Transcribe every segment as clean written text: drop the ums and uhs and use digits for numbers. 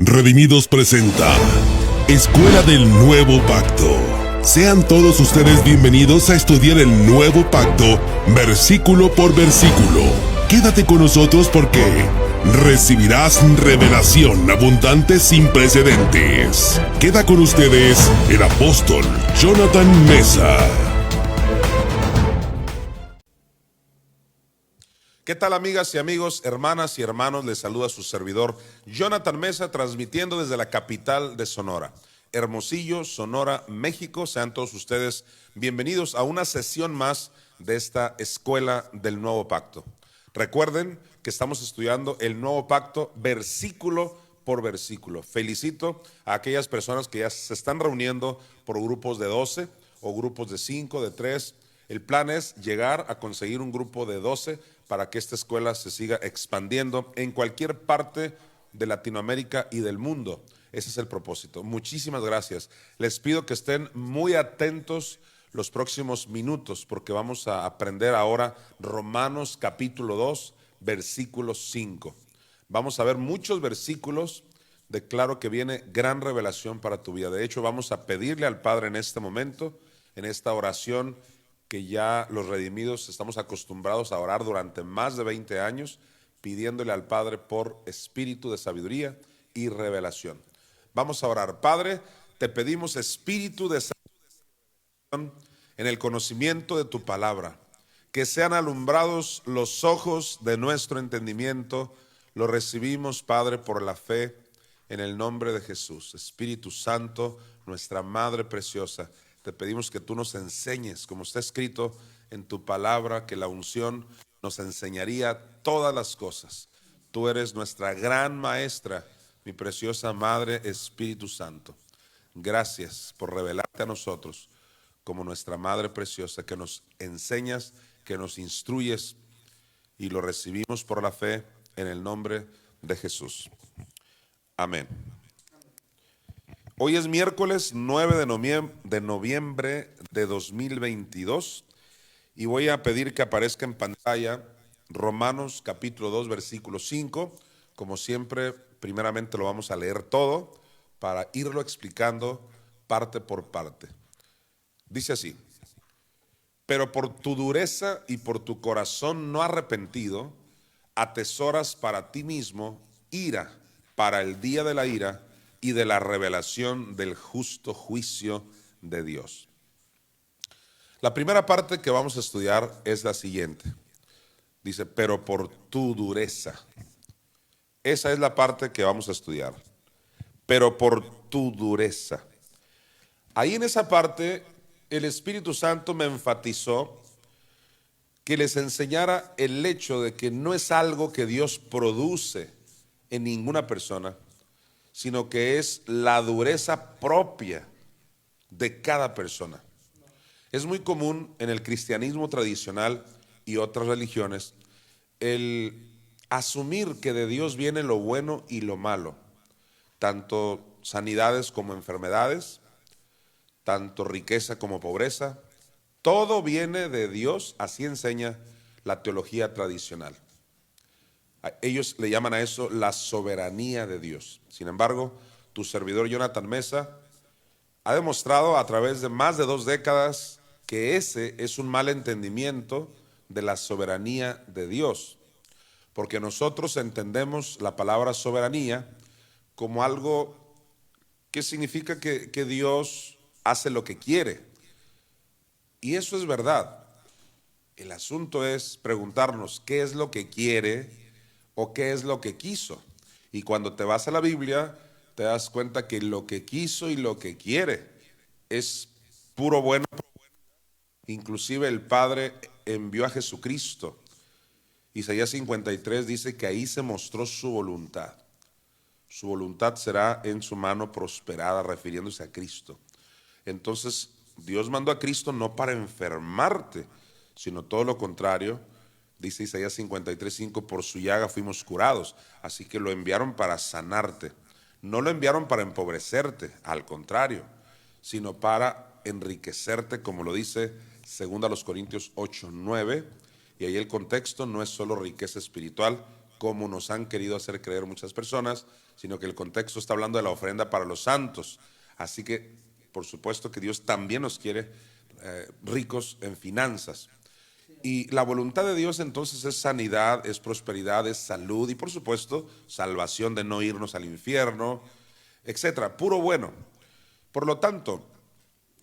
Redimidos presenta Escuela del Nuevo Pacto. Sean todos ustedes bienvenidos a estudiar el Nuevo Pacto, versículo por versículo. Quédate con nosotros porque recibirás revelación abundante sin precedentes. Queda con ustedes el apóstol Jonathan Meza. ¿Qué tal, amigas y amigos, hermanas y hermanos? Les saluda su servidor Jonathan Meza, transmitiendo desde la capital de Sonora, Hermosillo, Sonora, México. Sean todos ustedes bienvenidos a una sesión más de esta Escuela del Nuevo Pacto. Recuerden que estamos estudiando el Nuevo Pacto versículo por versículo. Felicito a aquellas personas que ya se están reuniendo por grupos de 12 o grupos de 5, de 3. El plan es llegar a conseguir un grupo de 12 para que esta escuela se siga expandiendo en cualquier parte de Latinoamérica y del mundo. Ese es el propósito. Muchísimas gracias. Les pido que estén muy atentos los próximos minutos porque vamos a aprender ahora Romanos capítulo 2, versículo 5. Vamos a ver muchos versículos. Declaro que viene gran revelación para tu vida. De hecho, vamos a pedirle al Padre en este momento, en esta oración, que ya los redimidos estamos acostumbrados a orar durante más de 20 años, pidiéndole al Padre por espíritu de sabiduría y revelación. Vamos a orar. Padre, te pedimos espíritu de sabiduría en el conocimiento de tu palabra, que sean alumbrados los ojos de nuestro entendimiento. Lo recibimos, Padre, por la fe, en el nombre de Jesús. Espíritu Santo, nuestra Madre preciosa, te pedimos que tú nos enseñes, como está escrito en tu palabra, que la unción nos enseñaría todas las cosas. Tú eres nuestra gran maestra, mi preciosa Madre, Espíritu Santo. Gracias por revelarte a nosotros como nuestra Madre preciosa, que nos enseñas, que nos instruyes, y lo recibimos por la fe en el nombre de Jesús. Amén. Hoy es miércoles 9 de noviembre de 2022 y voy a pedir que aparezca en pantalla Romanos capítulo 2 versículo 5. Como siempre, primeramente lo vamos a leer todo para irlo explicando parte por parte. Dice así: pero por tu dureza y por tu corazón no arrepentido, atesoras para ti mismo ira para el día de la ira y de la revelación del justo juicio de Dios. La primera parte que vamos a estudiar es la siguiente. Dice, pero por tu dureza. Esa es la parte que vamos a estudiar. Pero por tu dureza. Ahí en esa parte, el Espíritu Santo me enfatizó que les enseñara el hecho de que no es algo que Dios produce en ninguna persona, sino que es la dureza propia de cada persona. Es muy común en el cristianismo tradicional y otras religiones el asumir que de Dios viene lo bueno y lo malo, tanto sanidades como enfermedades, tanto riqueza como pobreza. Todo viene de Dios, así enseña la teología tradicional. Ellos le llaman a eso la soberanía de Dios. Sin embargo, tu servidor Jonathan Meza ha demostrado a través de más de 2 décadas que ese es un mal entendimiento de la soberanía de Dios. Porque nosotros entendemos la palabra soberanía como algo que significa que Dios hace lo que quiere. Y eso es verdad. El asunto es preguntarnos qué es lo que quiere o qué es lo que quiso. Y cuando te vas a la Biblia, te das cuenta que lo que quiso y lo que quiere es puro bueno. Inclusive el Padre envió a Jesucristo. Isaías 53 dice que ahí se mostró su voluntad. Su voluntad será en su mano prosperada, refiriéndose a Cristo. Entonces, Dios mandó a Cristo no para enfermarte, sino todo lo contrario. Dice Isaías 53:5, por su llaga fuimos curados. Así que lo enviaron para sanarte. No lo enviaron para empobrecerte, al contrario, sino para enriquecerte, como lo dice 2 Corintios 8:9. Y ahí el contexto no es solo riqueza espiritual, como nos han querido hacer creer muchas personas, sino que el contexto está hablando de la ofrenda para los santos. Así que, por supuesto que Dios también nos quiere ricos en finanzas. Y la voluntad de Dios entonces es sanidad, es prosperidad, es salud y por supuesto salvación de no irnos al infierno, etcétera, puro bueno. Por lo tanto,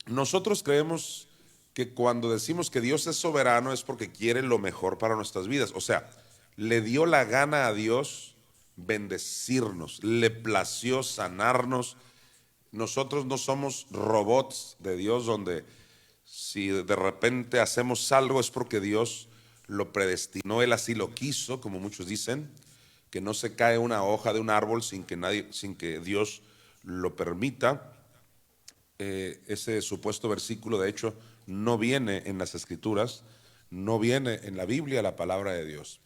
nosotros creemos que cuando decimos que Dios es soberano es porque quiere lo mejor para nuestras vidas. O sea, le dio la gana a Dios bendecirnos, le plació sanarnos. Nosotros no somos robots de Dios donde si de repente hacemos algo es porque Dios lo predestinó, Él así lo quiso, como muchos dicen, que no se cae una hoja de un árbol sin que Dios lo permita. Ese supuesto versículo de hecho no viene en las Escrituras, no viene en la Biblia, la palabra de Dios.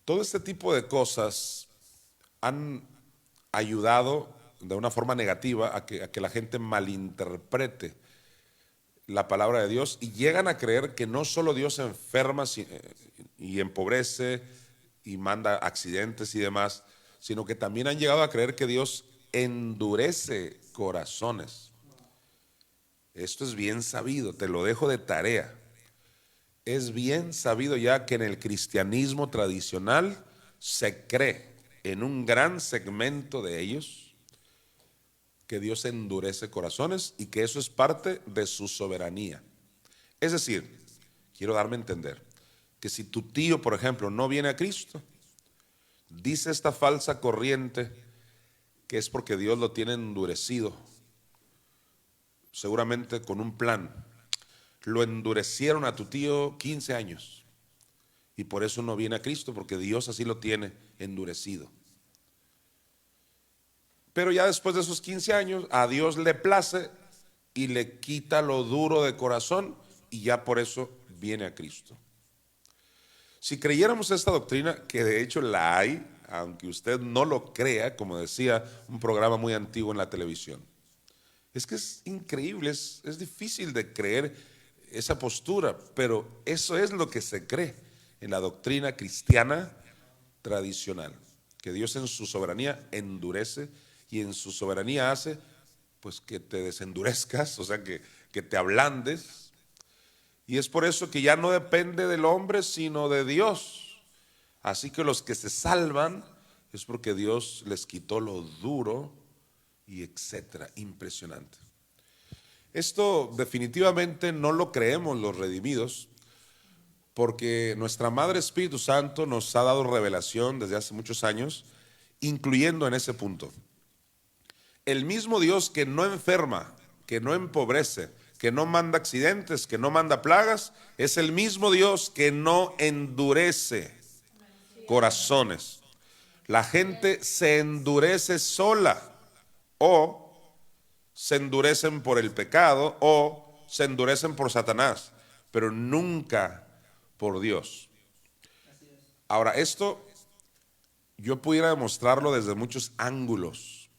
Todo este tipo de cosas han ayudado de una forma negativa a que la gente malinterprete la palabra de Dios y llegan a creer que no solo Dios enferma y empobrece y manda accidentes y demás, sino que también han llegado a creer que Dios endurece corazones. Esto es bien sabido, te lo dejo de tarea. Es bien sabido ya que en el cristianismo tradicional se cree en un gran segmento de ellos que Dios endurece corazones y que eso es parte de su soberanía. Es decir, quiero darme a entender que si tu tío, por ejemplo, no viene a Cristo, dice esta falsa corriente que es porque Dios lo tiene endurecido, seguramente con un plan. Lo endurecieron a tu tío 15 años y por eso no viene a Cristo, porque Dios así lo tiene endurecido. Pero ya después de esos 15 años, a Dios le place y le quita lo duro de corazón y ya por eso viene a Cristo. Si creyéramos esta doctrina, que de hecho la hay, aunque usted no lo crea, como decía un programa muy antiguo en la televisión, es que es increíble, es difícil de creer esa postura, pero eso es lo que se cree en la doctrina cristiana tradicional, que Dios en su soberanía endurece y en su soberanía hace pues que te desendurezcas, o sea que te ablandes, y es por eso que ya no depende del hombre sino de Dios. Así que los que se salvan es porque Dios les quitó lo duro y etcétera. Impresionante. Esto definitivamente no lo creemos los redimidos, porque nuestra Madre Espíritu Santo nos ha dado revelación desde hace muchos años, incluyendo en ese punto. El mismo Dios que no enferma, que no empobrece, que no manda accidentes, que no manda plagas, es el mismo Dios que no endurece corazones. La gente se endurece sola o se endurecen por el pecado o se endurecen por Satanás, pero nunca por Dios. Ahora, esto yo pudiera demostrarlo desde muchos ángulos.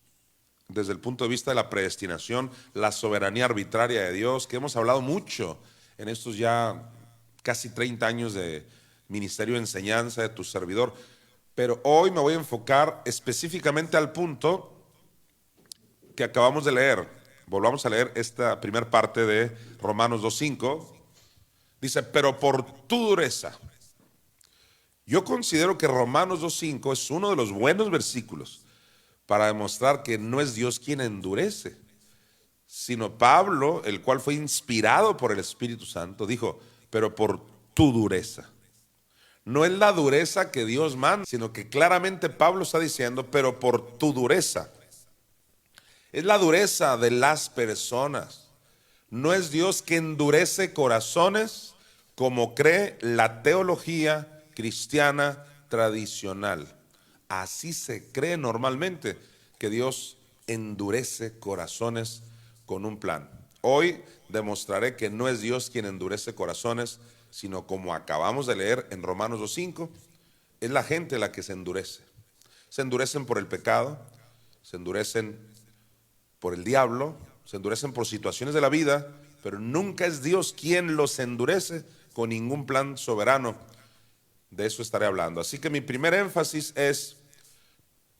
Desde el punto de vista de la predestinación, la soberanía arbitraria de Dios, que hemos hablado mucho en estos ya casi 30 años de ministerio de enseñanza de tu servidor. Pero hoy me voy a enfocar específicamente al punto que acabamos de leer. Volvamos a leer esta primera parte de Romanos 2:5. Dice, pero por tu dureza. Yo considero que Romanos 2:5 es uno de los buenos versículos para demostrar que no es Dios quien endurece, sino Pablo, el cual fue inspirado por el Espíritu Santo, dijo, pero por tu dureza. No es la dureza que Dios manda, sino que claramente Pablo está diciendo, pero por tu dureza. Es la dureza de las personas. No es Dios que endurece corazones como cree la teología cristiana tradicional. Así se cree normalmente, que Dios endurece corazones con un plan. Hoy demostraré que no es Dios quien endurece corazones, sino como acabamos de leer en Romanos 2:5, es la gente la que se endurece. Se endurecen por el pecado, se endurecen por el diablo, se endurecen por situaciones de la vida, pero nunca es Dios quien los endurece con ningún plan soberano de eso estaré hablando. Así que mi primer énfasis es,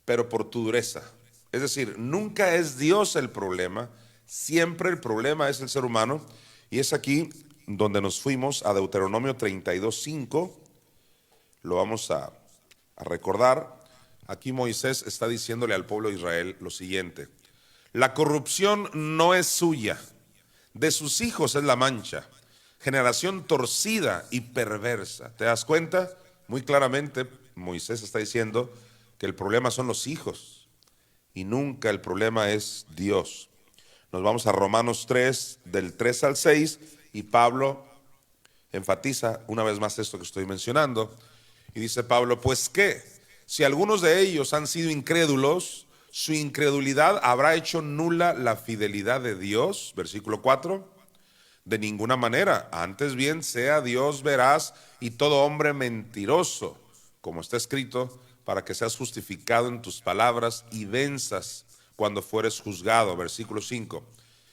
pero por tu dureza. Es decir, nunca es Dios el problema, siempre el problema es el ser humano. Y es aquí donde nos fuimos a Deuteronomio 32:5. Lo vamos a recordar. Aquí Moisés está diciéndole al pueblo de Israel lo siguiente: la corrupción no es suya, de sus hijos es la mancha, generación torcida y perversa. ¿Te das cuenta? Muy claramente Moisés está diciendo que el problema son los hijos y nunca el problema es Dios. Nos vamos a Romanos 3, del 3 al 6, y Pablo enfatiza una vez más esto que estoy mencionando. Y dice Pablo: pues qué, si algunos de ellos han sido incrédulos, su incredulidad habrá hecho nula la fidelidad de Dios. Versículo 4. De ninguna manera, antes bien sea Dios veraz y todo hombre mentiroso, como está escrito, para que seas justificado en tus palabras y venzas cuando fueres juzgado. Versículo 5.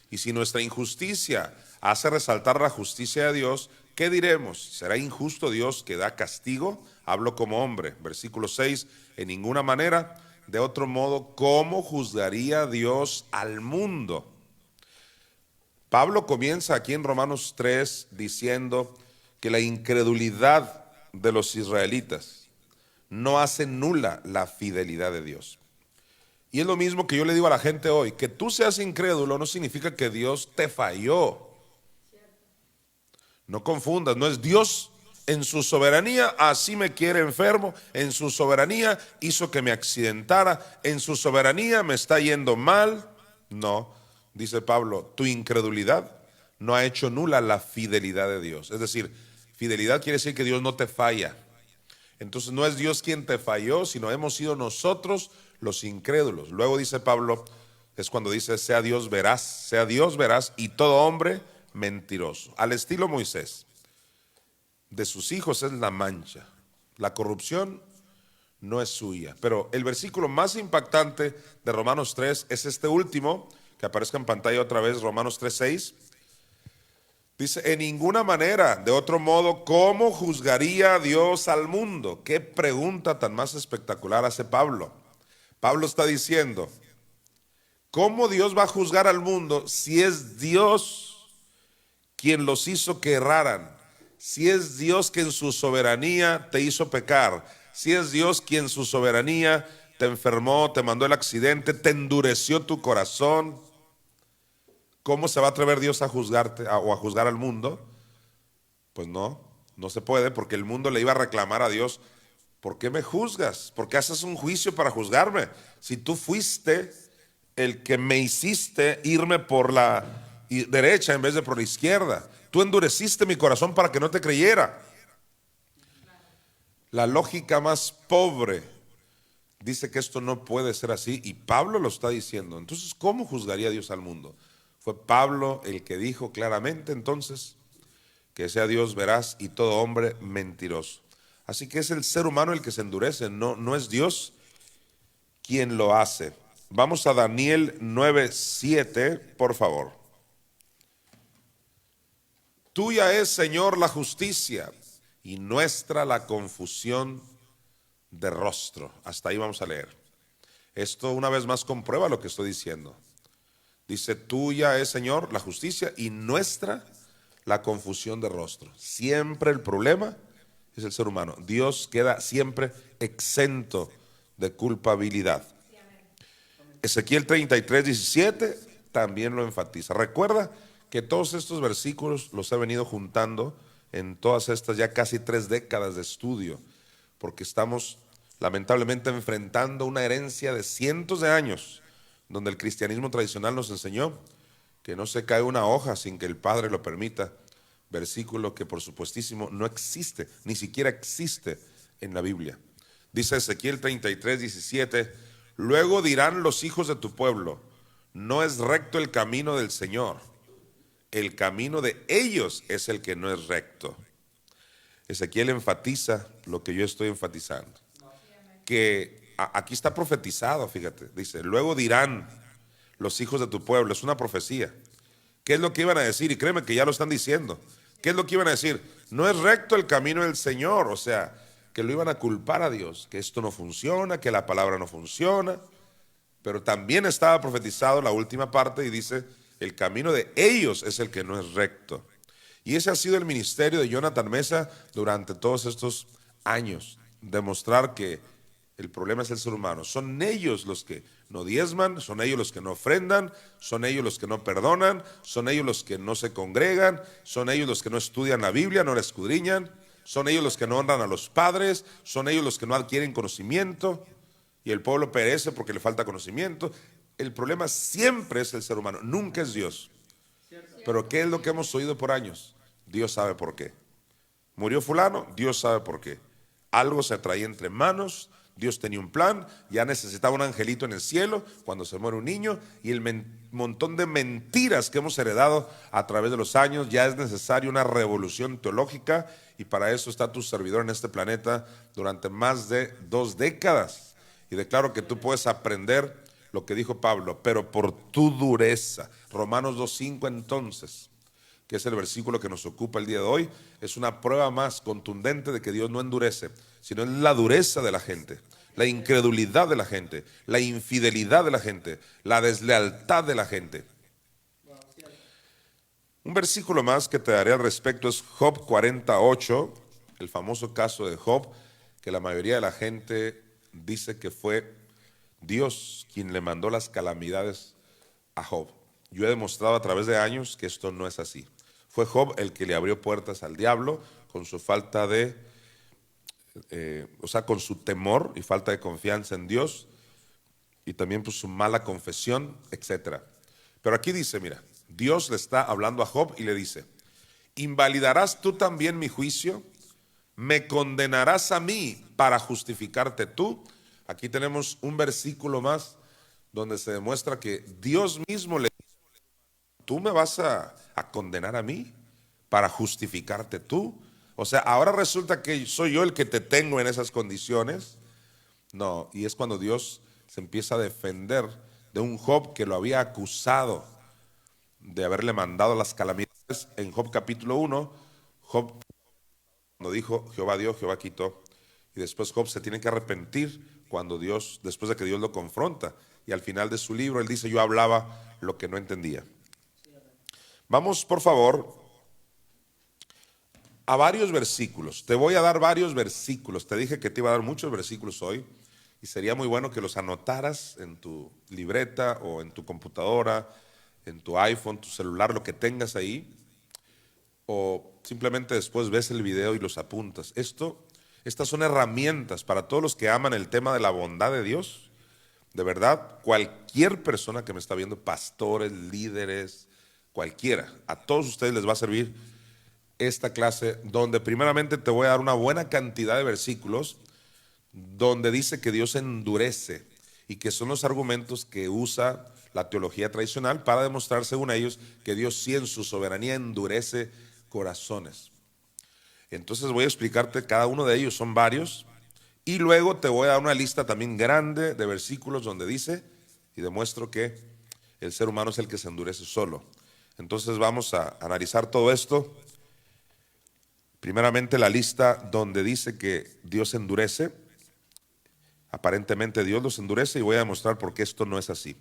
Y si nuestra injusticia hace resaltar la justicia de Dios, ¿qué diremos? ¿Será injusto Dios que da castigo? Hablo como hombre. Versículo 6. En ninguna manera, de otro modo, ¿cómo juzgaría Dios al mundo? Pablo comienza aquí en Romanos 3 diciendo que la incredulidad de los israelitas no hace nula la fidelidad de Dios. Y es lo mismo que yo le digo a la gente hoy: que tú seas incrédulo no significa que Dios te falló. No confundas, no es Dios en su soberanía, así me quiere enfermo, en su soberanía hizo que me accidentara, en su soberanía me está yendo mal. No, dice Pablo, tu incredulidad no ha hecho nula la fidelidad de Dios. Es decir, fidelidad quiere decir que Dios no te falla. Entonces no es Dios quien te falló, sino hemos sido nosotros los incrédulos. Luego dice Pablo, es cuando dice: sea Dios veraz y todo hombre mentiroso. Al estilo Moisés, de sus hijos es la mancha, la corrupción no es suya. Pero el versículo más impactante de Romanos 3 es este último, que aparezca en pantalla otra vez, Romanos 3:6. Dice: en ninguna manera, de otro modo, ¿cómo juzgaría Dios al mundo? Qué pregunta tan más espectacular hace Pablo. Pablo está diciendo: ¿cómo Dios va a juzgar al mundo si es Dios quien los hizo que erraran? Si es Dios que en su soberanía te hizo pecar, si es Dios quien en su soberanía te enfermó, te mandó el accidente, te endureció tu corazón, ¿cómo se va a atrever Dios a juzgarte o a juzgar al mundo? Pues no se puede, porque el mundo le iba a reclamar a Dios: ¿por qué me juzgas? ¿Por qué haces un juicio para juzgarme? Si tú fuiste el que me hiciste irme por la derecha en vez de por la izquierda. Tú endureciste mi corazón para que no te creyera. La lógica más pobre dice que esto no puede ser así, y Pablo lo está diciendo. Entonces, ¿cómo juzgaría Dios al mundo? Fue Pablo el que dijo claramente entonces que sea Dios veraz y todo hombre mentiroso. Así que es el ser humano el que se endurece, no es Dios quien lo hace. Vamos a Daniel 9:7, por favor. Tuya es, Señor, la justicia y nuestra la confusión de rostro. Hasta ahí vamos a leer. Esto una vez más comprueba lo que estoy diciendo. Dice: tuya es, Señor, la justicia y nuestra la confusión de rostro. Siempre el problema es el ser humano. Dios queda siempre exento de culpabilidad. Ezequiel 33:17 también lo enfatiza. Recuerda que todos estos versículos los he venido juntando en todas estas ya casi 3 décadas de estudio, porque estamos lamentablemente enfrentando una herencia de cientos de años, donde el cristianismo tradicional nos enseñó que no se cae una hoja sin que el Padre lo permita, versículo que por supuestísimo no existe, ni siquiera existe en la Biblia. Dice Ezequiel 33:17: luego dirán los hijos de tu pueblo: no es recto el camino del Señor, el camino de ellos es el que no es recto. Ezequiel enfatiza lo que yo estoy enfatizando, que aquí está profetizado, fíjate, dice: luego dirán los hijos de tu pueblo. Es una profecía. ¿Qué es lo que iban a decir? Y créeme que ya lo están diciendo. ¿Qué es lo que iban a decir? No es recto el camino del Señor. O sea, que lo iban a culpar a Dios, que esto no funciona, que la palabra no funciona. Pero también estaba profetizado la última parte y dice, el camino de ellos es el que no es recto. Y ese ha sido el ministerio de Jonathan Mesa durante todos estos años, demostrar que el problema es el ser humano. Son ellos los que no diezman, son ellos los que no ofrendan, son ellos los que no perdonan, son ellos los que no se congregan, son ellos los que no estudian la Biblia, no la escudriñan, son ellos los que no honran a los padres, son ellos los que no adquieren conocimiento y el pueblo perece porque le falta conocimiento. El problema siempre es el ser humano, nunca es Dios. Pero ¿qué es lo que hemos oído por años? Dios sabe por qué. Murió fulano, Dios sabe por qué. Algo se traía entre manos, Dios tenía un plan, ya necesitaba un angelito en el cielo cuando se muere un niño, y el montón de mentiras que hemos heredado a través de los años. Ya es necesaria una revolución teológica, y para eso está tu servidor en este planeta durante más de 2 décadas. Y declaro que tú puedes aprender lo que dijo Pablo, pero por tu dureza. Romanos 2:5 entonces, que es el versículo que nos ocupa el día de hoy, es una prueba más contundente de que Dios no endurece, sino es la dureza de la gente, la incredulidad de la gente, la infidelidad de la gente, la deslealtad de la gente. Un versículo más que te daré al respecto es Job 48, el famoso caso de Job, que la mayoría de la gente dice que fue Dios quien le mandó las calamidades a Job. Yo he demostrado a través de años que esto no es así. Fue Job el que le abrió puertas al diablo con su falta de, con su temor y falta de confianza en Dios, y también pues su mala confesión, etc. Pero aquí dice, mira, Dios le está hablando a Job y le dice, ¿invalidarás tú también mi juicio? ¿Me condenarás a mí para justificarte tú? Aquí tenemos un versículo más donde se demuestra que Dios mismo le dice, ¿tú me vas a condenar a mí para justificarte tú? O sea, ahora resulta que soy yo el que te tengo en esas condiciones. No, y es cuando Dios se empieza a defender de un Job que lo había acusado de haberle mandado las calamidades. En Job capítulo 1, Job cuando dijo, Jehová dio, Jehová quitó. Y después Job se tiene que arrepentir cuando Dios, después de que Dios lo confronta. Y al final de su libro él dice, yo hablaba lo que no entendía. Vamos, por favor, a varios versículos. Te voy a dar varios versículos. Te dije que te iba a dar muchos versículos hoy, y sería muy bueno que los anotaras en tu libreta o en tu computadora, en tu iPhone, tu celular, lo que tengas ahí, o simplemente después ves el video y los apuntas. Estas son herramientas para todos los que aman el tema de la bondad de Dios. De verdad, cualquier persona que me está viendo, pastores, líderes, cualquiera, a todos ustedes les va a servir esta clase, donde primeramente te voy a dar una buena cantidad de versículos donde dice que Dios endurece, y que son los argumentos que usa la teología tradicional para demostrar, según ellos, que Dios sí en su soberanía endurece corazones. Entonces voy a explicarte cada uno de ellos, son varios, y luego te voy a dar una lista también grande de versículos donde dice y demuestro que el ser humano es el que se endurece solo. Entonces vamos a analizar todo esto. Primeramente la lista donde dice que Dios endurece. Aparentemente Dios los endurece, y voy a demostrar por qué esto no es así.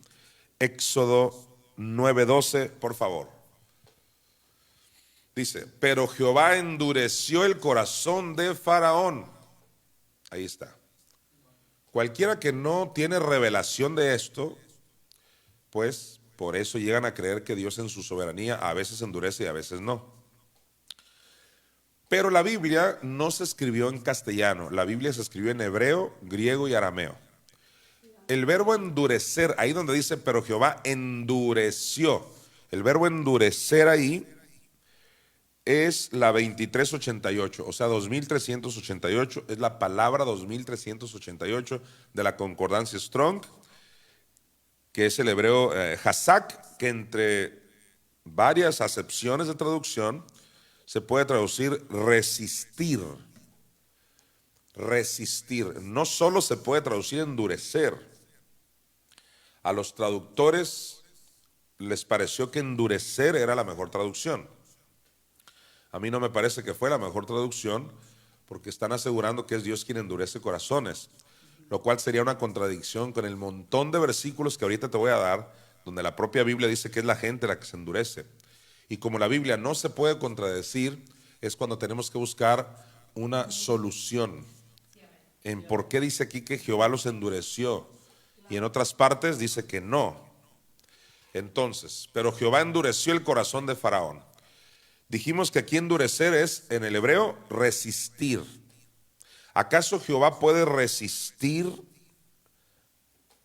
Éxodo 9:12, por favor. Dice, pero Jehová endureció el corazón de Faraón. Ahí está. Cualquiera que no tiene revelación de esto, pues por eso llegan a creer que Dios en su soberanía a veces endurece y a veces no. Pero la Biblia no se escribió en castellano, la Biblia se escribió en hebreo, griego y arameo. El verbo endurecer, ahí donde dice, pero Jehová endureció, el verbo endurecer ahí es la 2388, o sea, 2388, es la palabra 2388 de la concordancia Strong, que es el hebreo hazak, que entre varias acepciones de traducción se puede traducir resistir. Resistir. No solo se puede traducir endurecer. A los traductores les pareció que endurecer era la mejor traducción. A mí no me parece que fue la mejor traducción, porque están asegurando que es Dios quien endurece corazones, lo cual sería una contradicción con el montón de versículos que ahorita te voy a dar, donde la propia Biblia dice que es la gente la que se endurece. Y como la Biblia no se puede contradecir, es cuando tenemos que buscar una solución en por qué dice aquí que Jehová los endureció y en otras partes dice que no. Entonces, pero Jehová endureció el corazón de Faraón. Dijimos que aquí endurecer es, en el hebreo, resistir. ¿Acaso Jehová puede resistir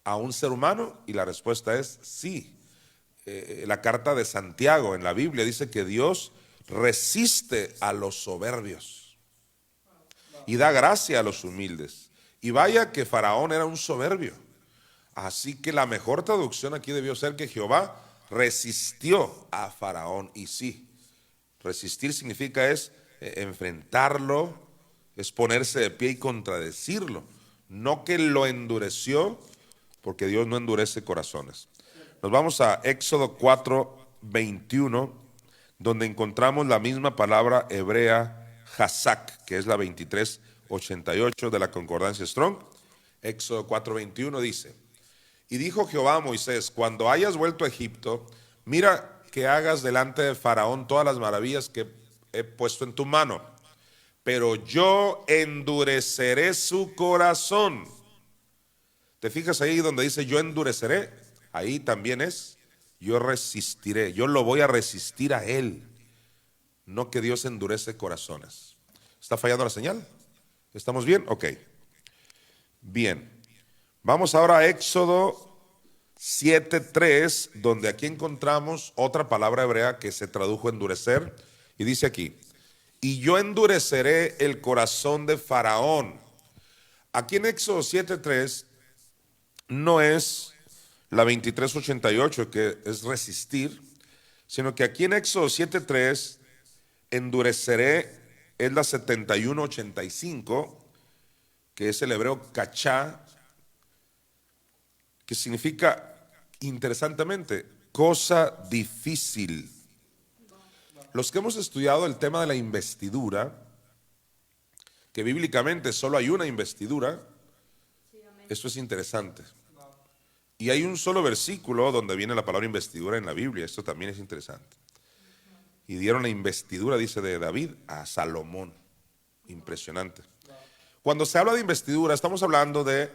a un ser humano? Y la respuesta es sí. La carta de Santiago en la Biblia dice que Dios resiste a los soberbios y da gracia a los humildes. Y vaya que Faraón era un soberbio. Así que la mejor traducción aquí debió ser que Jehová resistió a Faraón. Y sí, resistir significa es enfrentarlo, es ponerse de pie y contradecirlo. No que lo endureció, porque Dios no endurece corazones. Nos vamos a Éxodo 4:21, donde encontramos la misma palabra hebrea Hazak, que es la 2388 de la Concordancia Strong. Éxodo 4:21 dice: y dijo Jehová a Moisés, cuando hayas vuelto a Egipto, mira que hagas delante de Faraón todas las maravillas que he puesto en tu mano, pero yo endureceré su corazón. ¿Te fijas ahí donde dice yo endureceré? Ahí también es yo resistiré, yo lo voy a resistir a él. No que Dios endurece corazones. ¿Está fallando la señal? ¿Estamos bien? Ok. Bien. Vamos ahora a Éxodo 7:3, donde aquí encontramos otra palabra hebrea que se tradujo endurecer, y dice aquí: y yo endureceré el corazón de Faraón. Aquí en Éxodo 7:3 no es la 2388, que es resistir, sino que aquí en Éxodo 7:3 endureceré es la 7185, que es el hebreo cachá, que significa, interesantemente, cosa difícil. Los que hemos estudiado el tema de la investidura, que bíblicamente solo hay una investidura, esto es interesante. Y hay un solo versículo donde viene la palabra investidura en la Biblia, esto también es interesante. Y dieron la investidura, dice, de David a Salomón. Impresionante. Cuando se habla de investidura, estamos hablando de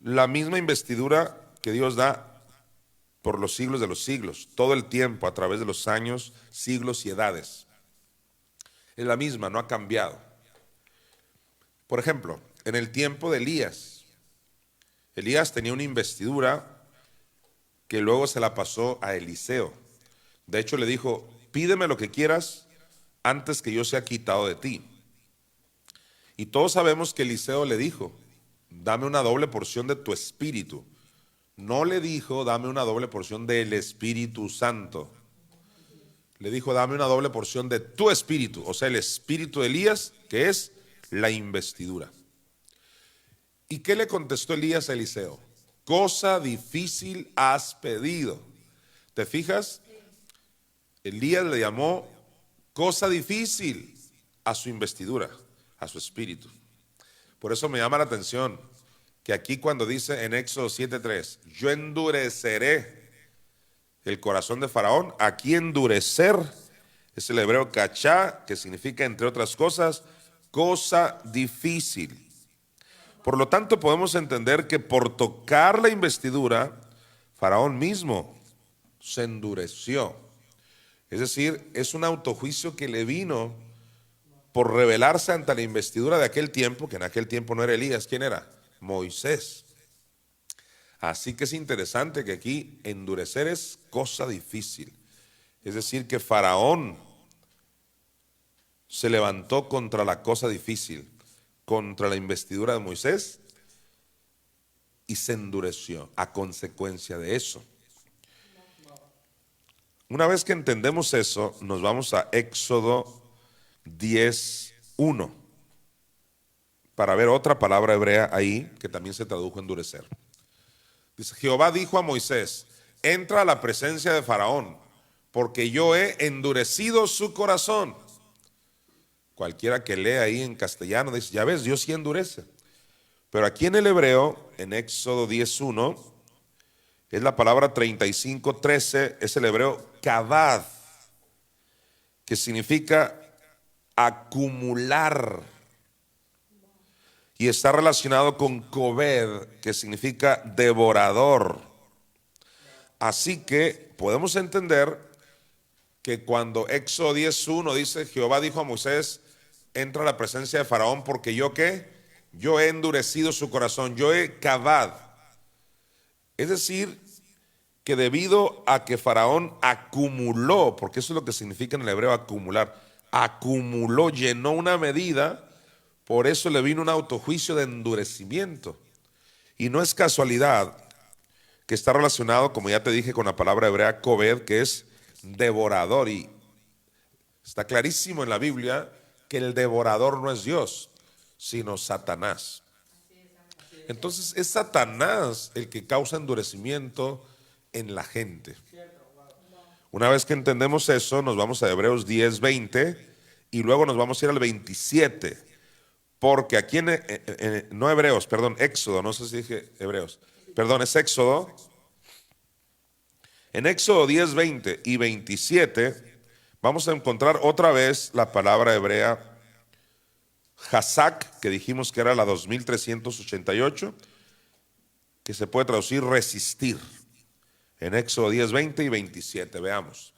la misma investidura que Dios da por los siglos de los siglos, todo el tiempo, a través de los años, siglos y edades. Es la misma, no ha cambiado. Por ejemplo, en el tiempo de Elías, Elías tenía una investidura que luego se la pasó a Eliseo. De hecho, le dijo: pídeme lo que quieras antes que yo sea quitado de ti. Y todos sabemos que Eliseo le dijo: dame una doble porción de tu espíritu. No le dijo: dame una doble porción del Espíritu Santo. Le dijo: dame una doble porción de tu espíritu, o sea, el espíritu de Elías, que es la investidura. ¿Y qué le contestó Elías a Eliseo? Cosa difícil has pedido. ¿Te fijas? Elías le llamó cosa difícil a su investidura, a su espíritu. Por eso me llama la atención que aquí cuando dice en Éxodo 7:3, yo endureceré el corazón de Faraón, aquí endurecer es el hebreo cachá, que significa, entre otras cosas, cosa difícil. Por lo tanto, podemos entender que por tocar la investidura, Faraón mismo se endureció. Es decir, es un autojuicio que le vino por rebelarse ante la investidura de aquel tiempo, que en aquel tiempo no era Elías. ¿Quién era? Moisés. Así que es interesante que aquí endurecer es cosa difícil. Es decir, que Faraón se levantó contra la cosa difícil, contra la investidura de Moisés, y se endureció a consecuencia de eso. Una vez que entendemos eso, nos vamos a Éxodo 10:1 para ver otra palabra hebrea ahí que también se tradujo endurecer. Dice: Jehová dijo a Moisés: entra a la presencia de Faraón, porque yo he endurecido su corazón. Cualquiera que lea ahí en castellano dice, ya ves, Dios sí endurece. Pero aquí en el hebreo, en Éxodo 10:1, es la palabra 35:13, es el hebreo kabad, que significa acumular. Y está relacionado con kobed, que significa devorador. Así que podemos entender que cuando Éxodo 10:1 dice, Jehová dijo a Moisés, entra a la presencia de Faraón porque yo ¿qué? Yo he endurecido su corazón, yo he kabad. Es decir, que debido a que Faraón acumuló, porque eso es lo que significa en el hebreo acumular, acumuló, llenó una medida, por eso le vino un autojuicio de endurecimiento. Y no es casualidad que está relacionado, como ya te dije, con la palabra hebrea kobed, que es devorador. Y está clarísimo en la Biblia que el devorador no es Dios, sino Satanás. Entonces es Satanás el que causa endurecimiento en la gente. Una vez que entendemos eso, nos vamos a Hebreos 10:20 y luego nos vamos a ir al 27. Porque aquí no Hebreos, perdón, Éxodo, no sé si dije Hebreos, perdón, es Éxodo. En Éxodo 10:20 y 27 vamos a encontrar otra vez la palabra hebrea Hazak, que dijimos que era la 2388, que se puede traducir resistir. En Éxodo 10:20 y 27, veamos.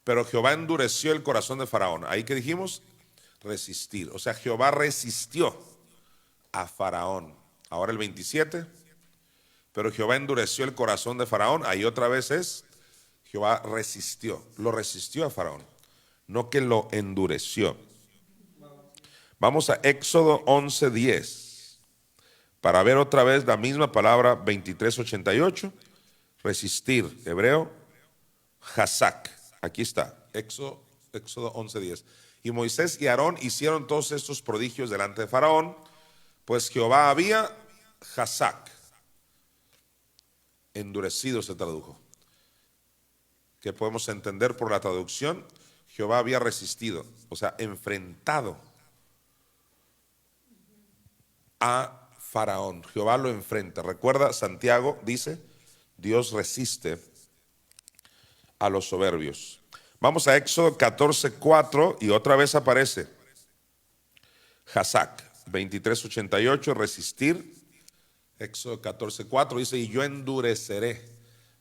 Pero Jehová endureció el corazón de Faraón. Ahí que dijimos, resistir. O sea, Jehová resistió a Faraón. Ahora el 27. Pero Jehová endureció el corazón de Faraón. Ahí otra vez es, Jehová resistió. Lo resistió a Faraón, no que lo endureció. Vamos a Éxodo 11:10 para ver otra vez la misma palabra 2388. Resistir, hebreo, Hazak. Aquí está, Éxodo 11:10. Y Moisés y Aarón hicieron todos estos prodigios delante de Faraón, pues Jehová había Hazak. Endurecido se tradujo. ¿Qué podemos entender por la traducción? Jehová había resistido, o sea, enfrentado a Faraón. Jehová lo enfrenta. Recuerda, Santiago dice, Dios resiste a los soberbios. Vamos a Éxodo 14:4 y otra vez aparece Hazak. 2388, resistir. Éxodo 14:4 dice, y yo endureceré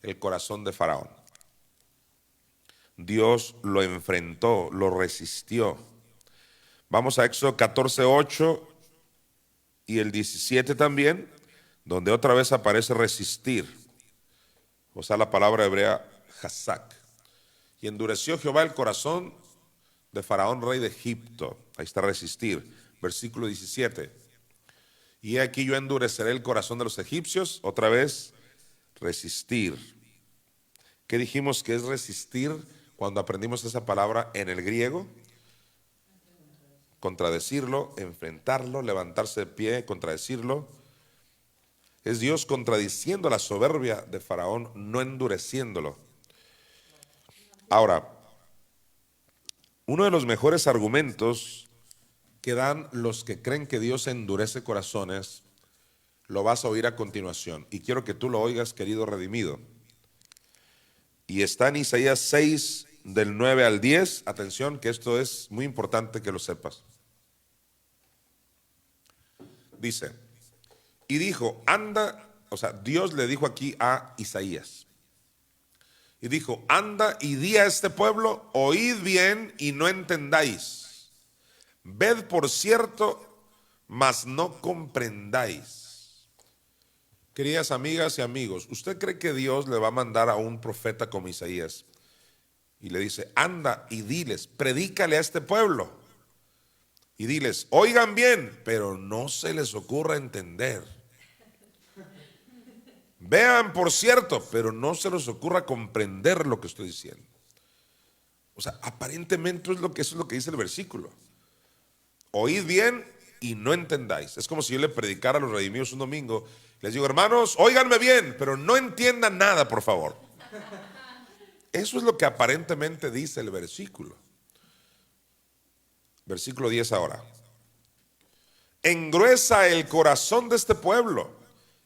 el corazón de Faraón. Dios lo enfrentó, lo resistió. Vamos a Éxodo 14:8 y el 17 también, donde otra vez aparece resistir. O sea, la palabra hebrea Hazak. Y endureció Jehová el corazón de Faraón, rey de Egipto. Ahí está resistir. Versículo 17. Y aquí yo endureceré el corazón de los egipcios. Otra vez, resistir. ¿Qué dijimos que es resistir cuando aprendimos esa palabra en el griego? Contradecirlo, enfrentarlo, levantarse de pie, contradecirlo. Es Dios contradiciendo la soberbia de Faraón, no endureciéndolo. Ahora, uno de los mejores argumentos que dan los que creen que Dios endurece corazones, lo vas a oír a continuación. Y quiero que tú lo oigas, querido redimido. Y está en Isaías 6, del 9 al 10. Atención, que esto es muy importante que lo sepas. Dice, y dijo, anda, o sea, Dios le dijo aquí a Isaías. Y dijo, anda y di a este pueblo, oíd bien y no entendáis. Ved por cierto, mas no comprendáis. Queridas amigas y amigos, ¿usted cree que Dios le va a mandar a un profeta como Isaías? Y le dice, anda y diles, predícale a este pueblo. Y diles, oigan bien, pero no se les ocurra entender. Vean, por cierto, pero no se les ocurra comprender lo que estoy diciendo. O sea, aparentemente eso es lo que dice el versículo. Oíd bien y no entendáis. Es como si yo le predicara a los redimidos un domingo. Les digo, hermanos, óiganme bien, pero no entiendan nada, por favor. Eso es lo que aparentemente dice el versículo. Versículo 10 ahora. Engruesa el corazón de este pueblo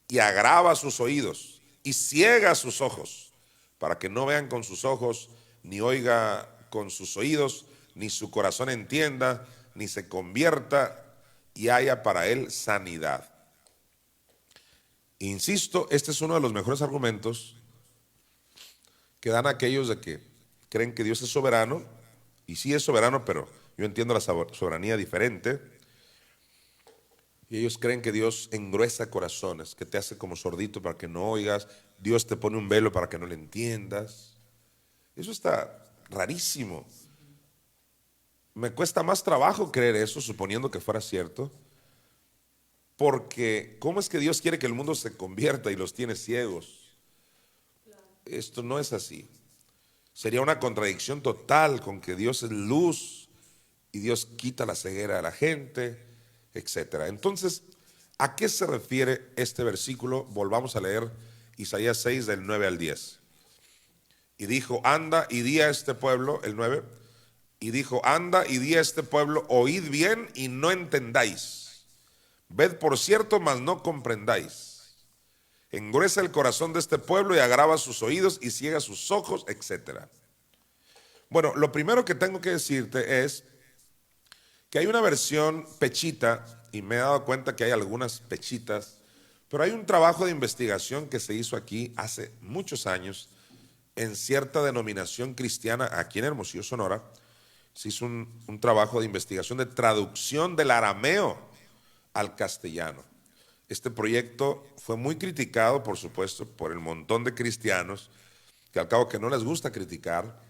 y agrava sus oídos y ciega sus ojos, para que no vean con sus ojos, ni oiga con sus oídos, ni su corazón entienda, ni se convierta y haya para él sanidad. Insisto, este es uno de los mejores argumentos que dan aquellos de que creen que Dios es soberano, y sí es soberano, pero yo entiendo la soberanía diferente. Y ellos creen que Dios engruesa corazones, que te hace como sordito para que no oigas, Dios te pone un velo para que no le entiendas. Eso está rarísimo. Me cuesta más trabajo creer eso, suponiendo que fuera cierto, porque ¿cómo es que Dios quiere que el mundo se convierta y los tiene ciegos? Esto no es así. Sería una contradicción total con que Dios es luz y Dios quita la ceguera de la gente, etcétera. Entonces, ¿a qué se refiere este versículo? Volvamos a leer Isaías 6 del 9 al 10. Y dijo, anda y di a este pueblo, el 9, y dijo, anda y di a este pueblo, oíd bien y no entendáis. Ved por cierto, mas no comprendáis. Engruesa el corazón de este pueblo y agrava sus oídos y ciega sus ojos, etcétera. Bueno, lo primero que tengo que decirte es que hay una versión pechita, y me he dado cuenta que hay algunas pechitas, pero hay un trabajo de investigación que se hizo aquí hace muchos años en cierta denominación cristiana aquí en Hermosillo, Sonora. Se hizo un trabajo de investigación de traducción del arameo al castellano. Este proyecto fue muy criticado, por supuesto, por el montón de cristianos que al cabo que no les gusta criticar.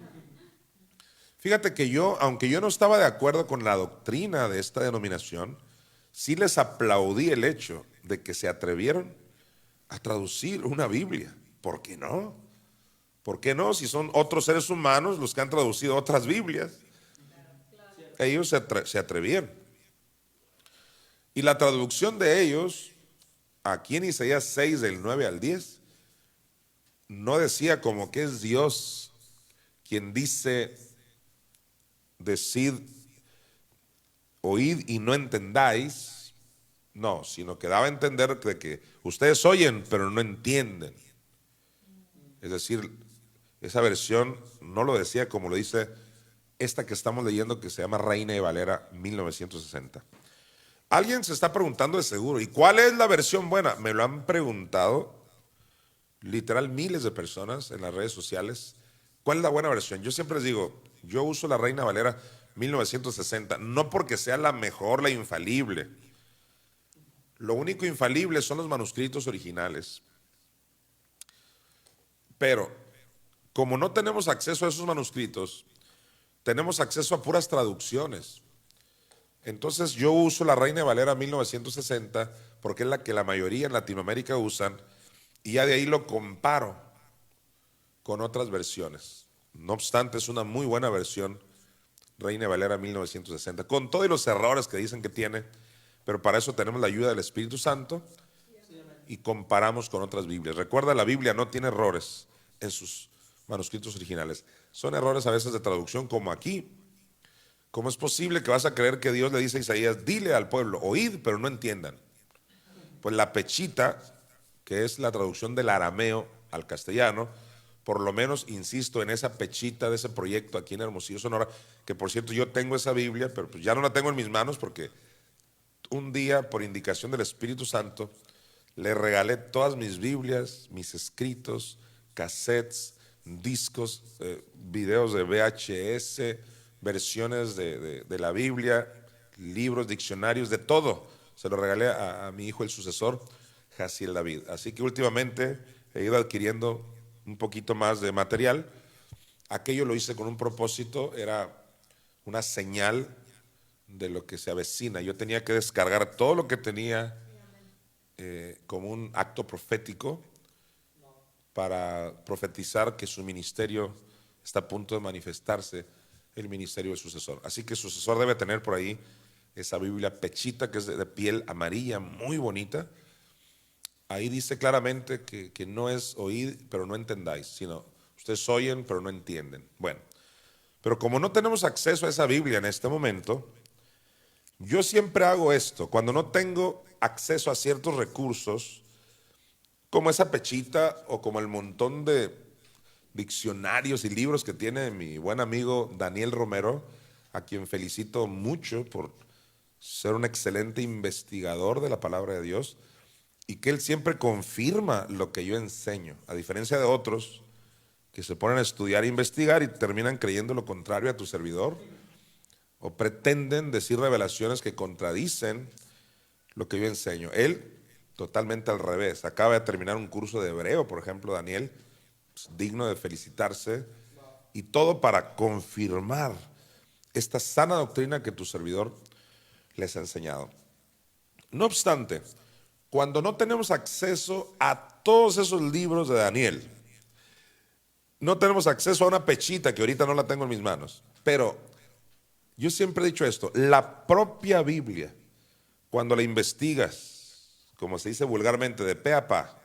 Fíjate que yo, aunque yo no estaba de acuerdo con la doctrina de esta denominación, sí les aplaudí el hecho de que se atrevieron a traducir una Biblia. ¿Por qué no? ¿Por qué no? Si son otros seres humanos los que han traducido otras Biblias. Ellos se atrevieron. Y la traducción de ellos, aquí en Isaías 6 del 9 al 10, no decía como que es Dios quien dice, decid, oíd y no entendáis. No, sino que daba a entender de que ustedes oyen pero no entienden. Es decir, esa versión no lo decía como lo dice esta que estamos leyendo, que se llama Reina y Valera 1960. Alguien se está preguntando de seguro, ¿y cuál es la versión buena? Me lo han preguntado literal miles de personas en las redes sociales. ¿Cuál es la buena versión? Yo siempre les digo, yo uso la Reina Valera 1960, no porque sea la mejor, la infalible. Lo único infalible son los manuscritos originales. Pero como no tenemos acceso a esos manuscritos, tenemos acceso a puras traducciones. Entonces yo uso la Reina Valera 1960 porque es la que la mayoría en Latinoamérica usan, y ya de ahí lo comparo con otras versiones. No obstante, es una muy buena versión, Reina Valera 1960, con todos los errores que dicen que tiene, pero para eso tenemos la ayuda del Espíritu Santo y comparamos con otras Biblias. Recuerda, la Biblia no tiene errores en sus manuscritos originales. Son errores a veces de traducción, como aquí. ¿Cómo es posible que vas a creer que Dios le dice a Isaías, dile al pueblo, oíd, pero no entiendan? Pues la pechita, que es la traducción del arameo al castellano, por lo menos insisto en esa pechita de ese proyecto aquí en Hermosillo, Sonora, que por cierto yo tengo esa Biblia, pero pues ya no la tengo en mis manos porque un día, por indicación del Espíritu Santo, le regalé todas mis Biblias, mis escritos, cassettes, discos, videos de VHS, versiones de la Biblia, libros, diccionarios, de todo. Se lo regalé a mi hijo, el sucesor, Jaciel David. Así que últimamente he ido adquiriendo un poquito más de material. Aquello lo hice con un propósito, era una señal de lo que se avecina. Yo tenía que descargar todo lo que tenía como un acto profético para profetizar que su ministerio está a punto de manifestarse, el ministerio del sucesor. Así que el sucesor debe tener por ahí esa Biblia pechita que es de piel amarilla, muy bonita. Ahí dice claramente que no es oír pero no entendáis, sino ustedes oyen pero no entienden. Bueno, pero como no tenemos acceso a esa Biblia en este momento, Yo siempre hago esto, cuando no tengo acceso a ciertos recursos, como esa pechita o como el montón de diccionarios y libros que tiene mi buen amigo Daniel Romero, a quien felicito mucho por ser un excelente investigador de la palabra de Dios, y que él siempre confirma lo que yo enseño, a diferencia de otros que se ponen a estudiar e investigar y terminan creyendo lo contrario a tu servidor, o pretenden decir revelaciones que contradicen lo que yo enseño. Él, totalmente al revés, acaba de terminar un curso de hebreo, por ejemplo, Daniel, digno de felicitarse, y todo para confirmar esta sana doctrina que tu servidor les ha enseñado. No obstante, cuando no tenemos acceso a todos esos libros de Daniel, no tenemos acceso a una pechita que ahorita no la tengo en mis manos, pero yo siempre he dicho esto, la propia Biblia, cuando la investigas, como se dice vulgarmente, de pe a pa,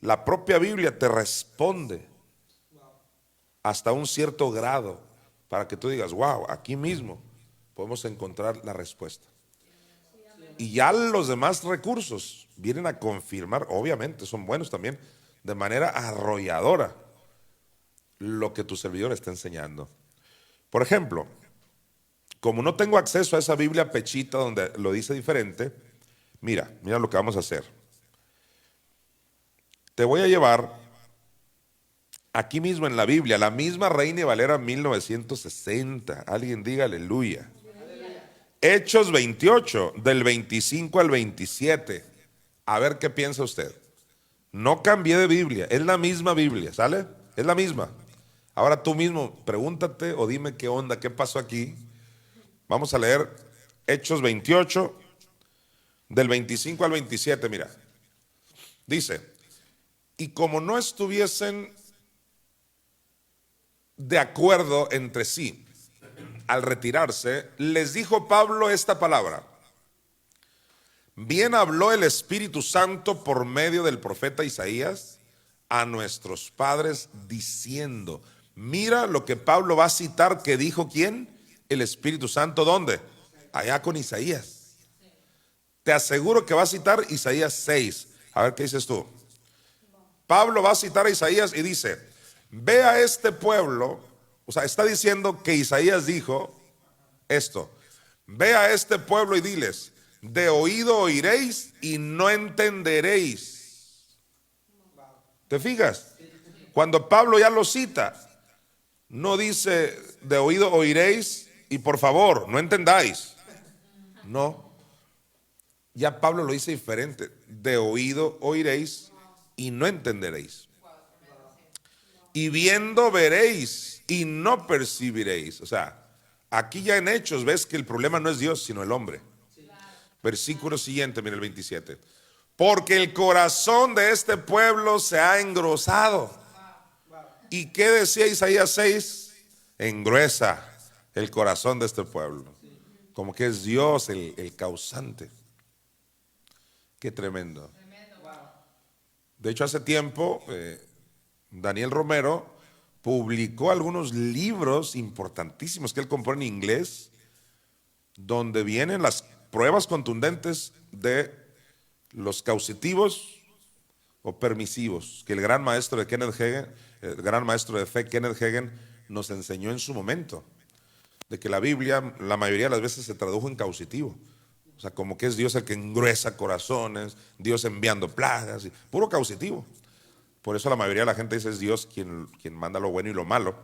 la propia Biblia te responde hasta un cierto grado para que tú digas, wow, aquí mismo podemos encontrar la respuesta. Y ya los demás recursos vienen a confirmar, obviamente son buenos también, de manera arrolladora, lo que tu servidor está enseñando. Por ejemplo, como no tengo acceso a esa Biblia pechita donde lo dice diferente, mira lo que vamos a hacer. Te voy a llevar aquí mismo en la Biblia, la misma Reina y Valera 1960. Alguien diga aleluya. Hechos 28, del 25 al 27. A ver qué piensa usted. No cambié de Biblia, es la misma Biblia, ¿sale? Es la misma. Ahora tú mismo pregúntate o dime qué onda, qué pasó aquí. Vamos a leer Hechos 28, del 25 al 27, mira. Dice, y como no estuviesen de acuerdo entre sí, al retirarse, les dijo Pablo esta palabra: bien habló el Espíritu Santo por medio del profeta Isaías a nuestros padres diciendo. Mira lo que Pablo va a citar que dijo ¿quién? El Espíritu Santo. ¿Dónde? Allá con Isaías. Te aseguro que va a citar Isaías 6. A ver qué dices tú. Pablo va a citar a Isaías y dice, ve a este pueblo. O sea, está diciendo que Isaías dijo esto: ve a este pueblo y diles, de oído oiréis y no entenderéis. ¿Te fijas? Cuando Pablo ya lo cita, no dice de oído oiréis y por favor no entendáis. No, ya Pablo lo dice diferente: de oído oiréis y no entenderéis, y viendo veréis y no percibiréis. O sea, aquí ya en Hechos ves que el problema no es Dios sino el hombre. Versículo siguiente, mira el 27. Porque el corazón de este pueblo se ha engrosado. ¿Y qué decía Isaías 6? Engruesa el corazón de este pueblo. Como que es Dios el causante. Qué tremendo. De hecho, hace tiempo Daniel Romero publicó algunos libros importantísimos que él compró en inglés, donde vienen las pruebas contundentes de los causativos o permisivos que el gran maestro de Kenneth Hagin, el gran maestro de fe Kenneth Hagin, nos enseñó en su momento, de que la Biblia la mayoría de las veces se tradujo en causativo. O sea, como que es Dios el que engruesa corazones, Dios enviando plagas, puro causativo. Por eso la mayoría de la gente dice es Dios quien manda lo bueno y lo malo.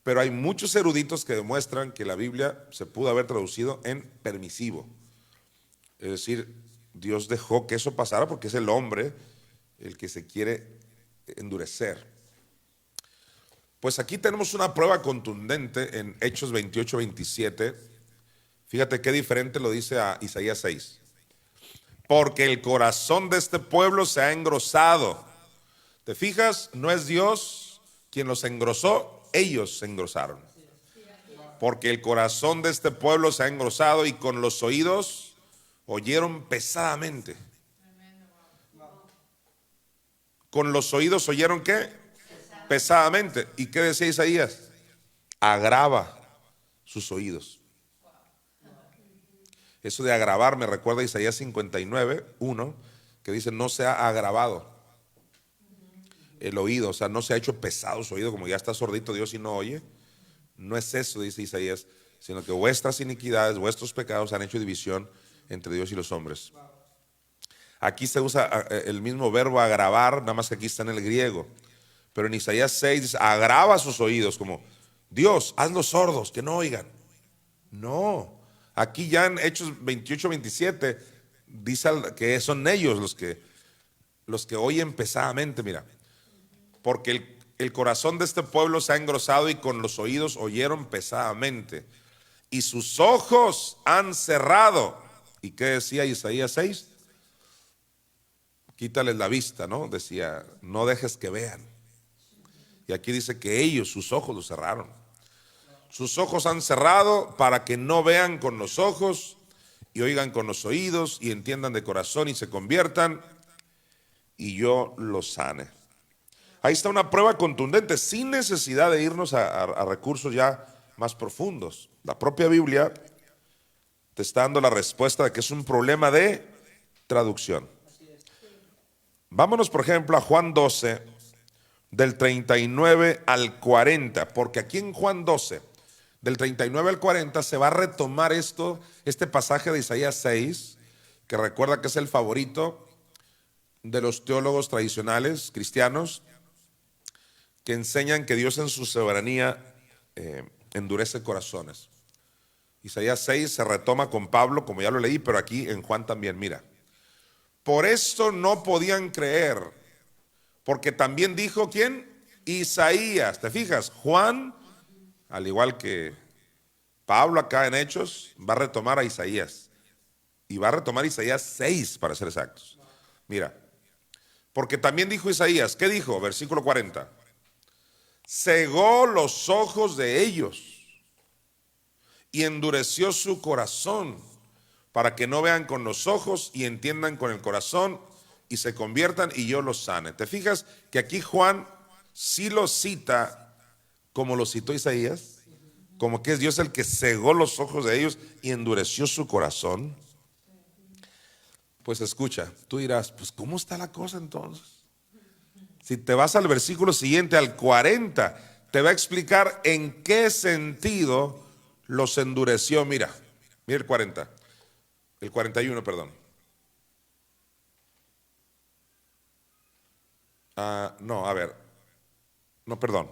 Pero hay muchos eruditos que demuestran que la Biblia se pudo haber traducido en permisivo. Es decir, Dios dejó que eso pasara porque es el hombre el que se quiere endurecer. Pues aquí tenemos una prueba contundente en Hechos 28, 27. Fíjate qué diferente lo dice a Isaías 6. Porque el corazón de este pueblo se ha engrosado. ¿Te fijas? No es Dios quien los engrosó, ellos se engrosaron. Porque el corazón de este pueblo se ha engrosado y con los oídos oyeron pesadamente. Con los oídos oyeron ¿qué? Pesadamente. ¿Y qué decía Isaías? Agrava sus oídos. Eso de agravar me recuerda a Isaías 59, 1, que dice: no se ha agravado el oído, o sea, no se ha hecho pesado su oído, como ya está sordito Dios y no oye. No es eso, dice Isaías, sino que vuestras iniquidades, vuestros pecados han hecho división entre Dios y los hombres. Aquí se usa el mismo verbo agravar, nada más que aquí está en el griego. Pero en Isaías 6 dice: agrava sus oídos, como Dios, hazlos sordos, que no oigan. No, aquí ya en Hechos 28, 27 dice que son ellos los que oyen pesadamente, mira. Porque el corazón de este pueblo se ha engrosado y con los oídos oyeron pesadamente. Y sus ojos han cerrado. ¿Y qué decía Isaías 6? Quítales la vista, ¿no? Decía, no dejes que vean. Y aquí dice que ellos, sus ojos los cerraron. Sus ojos han cerrado para que no vean con los ojos y oigan con los oídos y entiendan de corazón y se conviertan y yo los sane. Ahí está una prueba contundente, sin necesidad de irnos a recursos ya más profundos. La propia Biblia te está dando la respuesta de que es un problema de traducción. Vámonos, por ejemplo, a Juan 12, del 39 al 40, porque aquí en Juan 12, del 39 al 40, se va a retomar este pasaje de Isaías 6, que recuerda que es el favorito de los teólogos tradicionales cristianos, que enseñan que Dios en su soberanía endurece corazones. Isaías 6 se retoma con Pablo, como ya lo leí, pero aquí en Juan también, mira. Por esto no podían creer, porque también dijo, ¿quién? Isaías. ¿Te fijas? Juan, al igual que Pablo acá en Hechos, va a retomar a Isaías. Y va a retomar Isaías 6, para ser exactos. Mira, porque también dijo Isaías, ¿qué dijo? Versículo 40. Cegó los ojos de ellos y endureció su corazón para que no vean con los ojos y entiendan con el corazón y se conviertan y yo los sane. ¿Te fijas que aquí Juan sí lo cita como lo citó Isaías? Como que es Dios el que cegó los ojos de ellos y endureció su corazón. Pues escucha, tú dirás, pues ¿cómo está la cosa entonces? Si te vas al versículo siguiente, al 40, te va a explicar en qué sentido los endureció. Mira el 40, el 41, perdón. Perdón.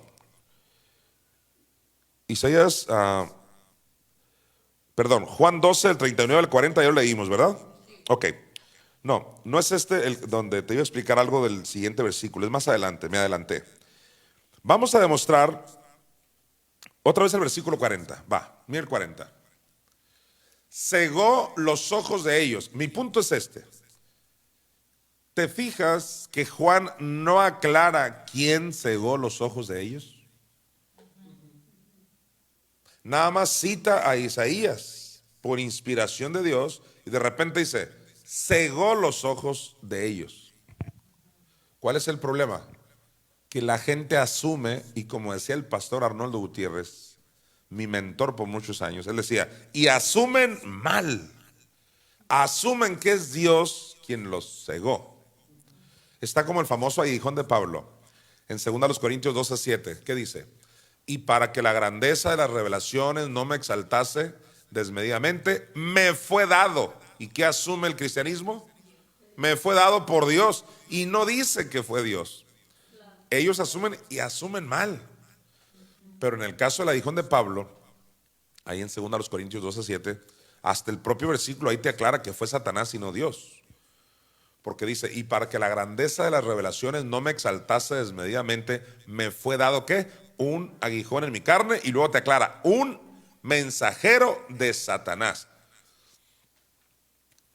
Isaías, Juan 12, el 39 al 40 ya lo leímos, ¿verdad? Ok. No es donde te iba a explicar algo del siguiente versículo, es más adelante, me adelanté. Vamos a demostrar otra vez el versículo 40, mira el 40. Cegó los ojos de ellos. Mi punto es este. ¿Te fijas que Juan no aclara quién cegó los ojos de ellos? Nada más cita a Isaías por inspiración de Dios y de repente dice, cegó los ojos de ellos. ¿Cuál es el problema? Que la gente asume, y como decía el pastor Arnoldo Gutiérrez, mi mentor por muchos años, él decía, y asumen mal, asumen que es Dios quien los cegó. Está como el famoso aguijón de Pablo, en 2 Corintios 12:7, ¿qué dice? Y para que la grandeza de las revelaciones no me exaltase desmedidamente, me fue dado. ¿Y qué asume el cristianismo? Me fue dado por Dios. Y no dice que fue Dios. Ellos asumen y asumen mal. Pero en el caso del aguijón de Pablo, ahí en 2 Corintios 12:7, hasta el propio versículo ahí te aclara que fue Satanás y no Dios. Porque dice, y para que la grandeza de las revelaciones no me exaltase desmedidamente, me fue dado, ¿qué? Un aguijón en mi carne. Y luego te aclara, un mensajero de Satanás.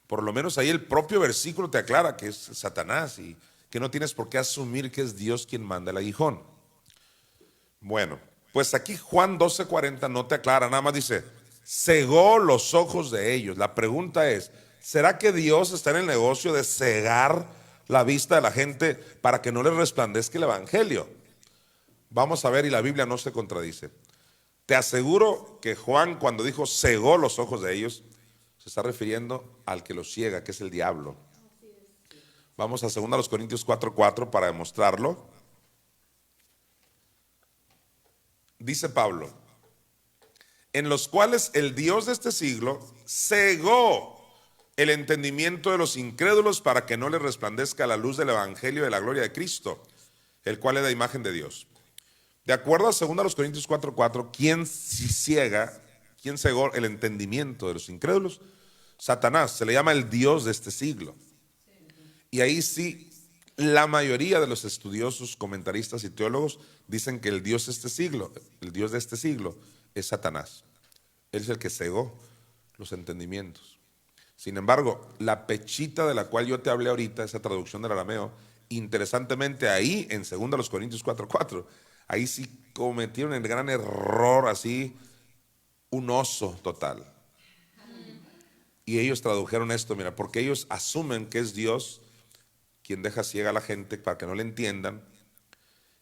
Por lo menos ahí el propio versículo te aclara que es Satanás y que no tienes por qué asumir que es Dios quien manda el aguijón. Bueno, pues aquí Juan 12:40 no te aclara, nada más dice, cegó los ojos de ellos. La pregunta es, ¿será que Dios está en el negocio de cegar la vista de la gente para que no les resplandezca el evangelio? Vamos a ver, y la Biblia no se contradice. Te aseguro que Juan, cuando dijo cegó los ojos de ellos, Se está refiriendo al que los ciega, que es el diablo. Vamos a 2 Corintios 4:4 para demostrarlo. Dice Pablo: en los cuales el Dios de este siglo cegó el entendimiento de los incrédulos para que no les resplandezca la luz del evangelio de la gloria de Cristo, el cual es la imagen de Dios. De acuerdo a 2 Corintios 4:4, ¿quién cegó el entendimiento de los incrédulos? Satanás. Se le llama el Dios de este siglo. Y ahí sí, la mayoría de los estudiosos, comentaristas y teólogos dicen que el Dios de este siglo es Satanás. Él es el que cegó los entendimientos. Sin embargo, la pechita de la cual yo te hablé ahorita, esa traducción del arameo, interesantemente ahí en 2 Corintios 4:4, ahí sí cometieron el gran error, así, un oso total. Y ellos tradujeron esto, mira, porque ellos asumen que es Dios quien deja ciega a la gente para que no le entiendan.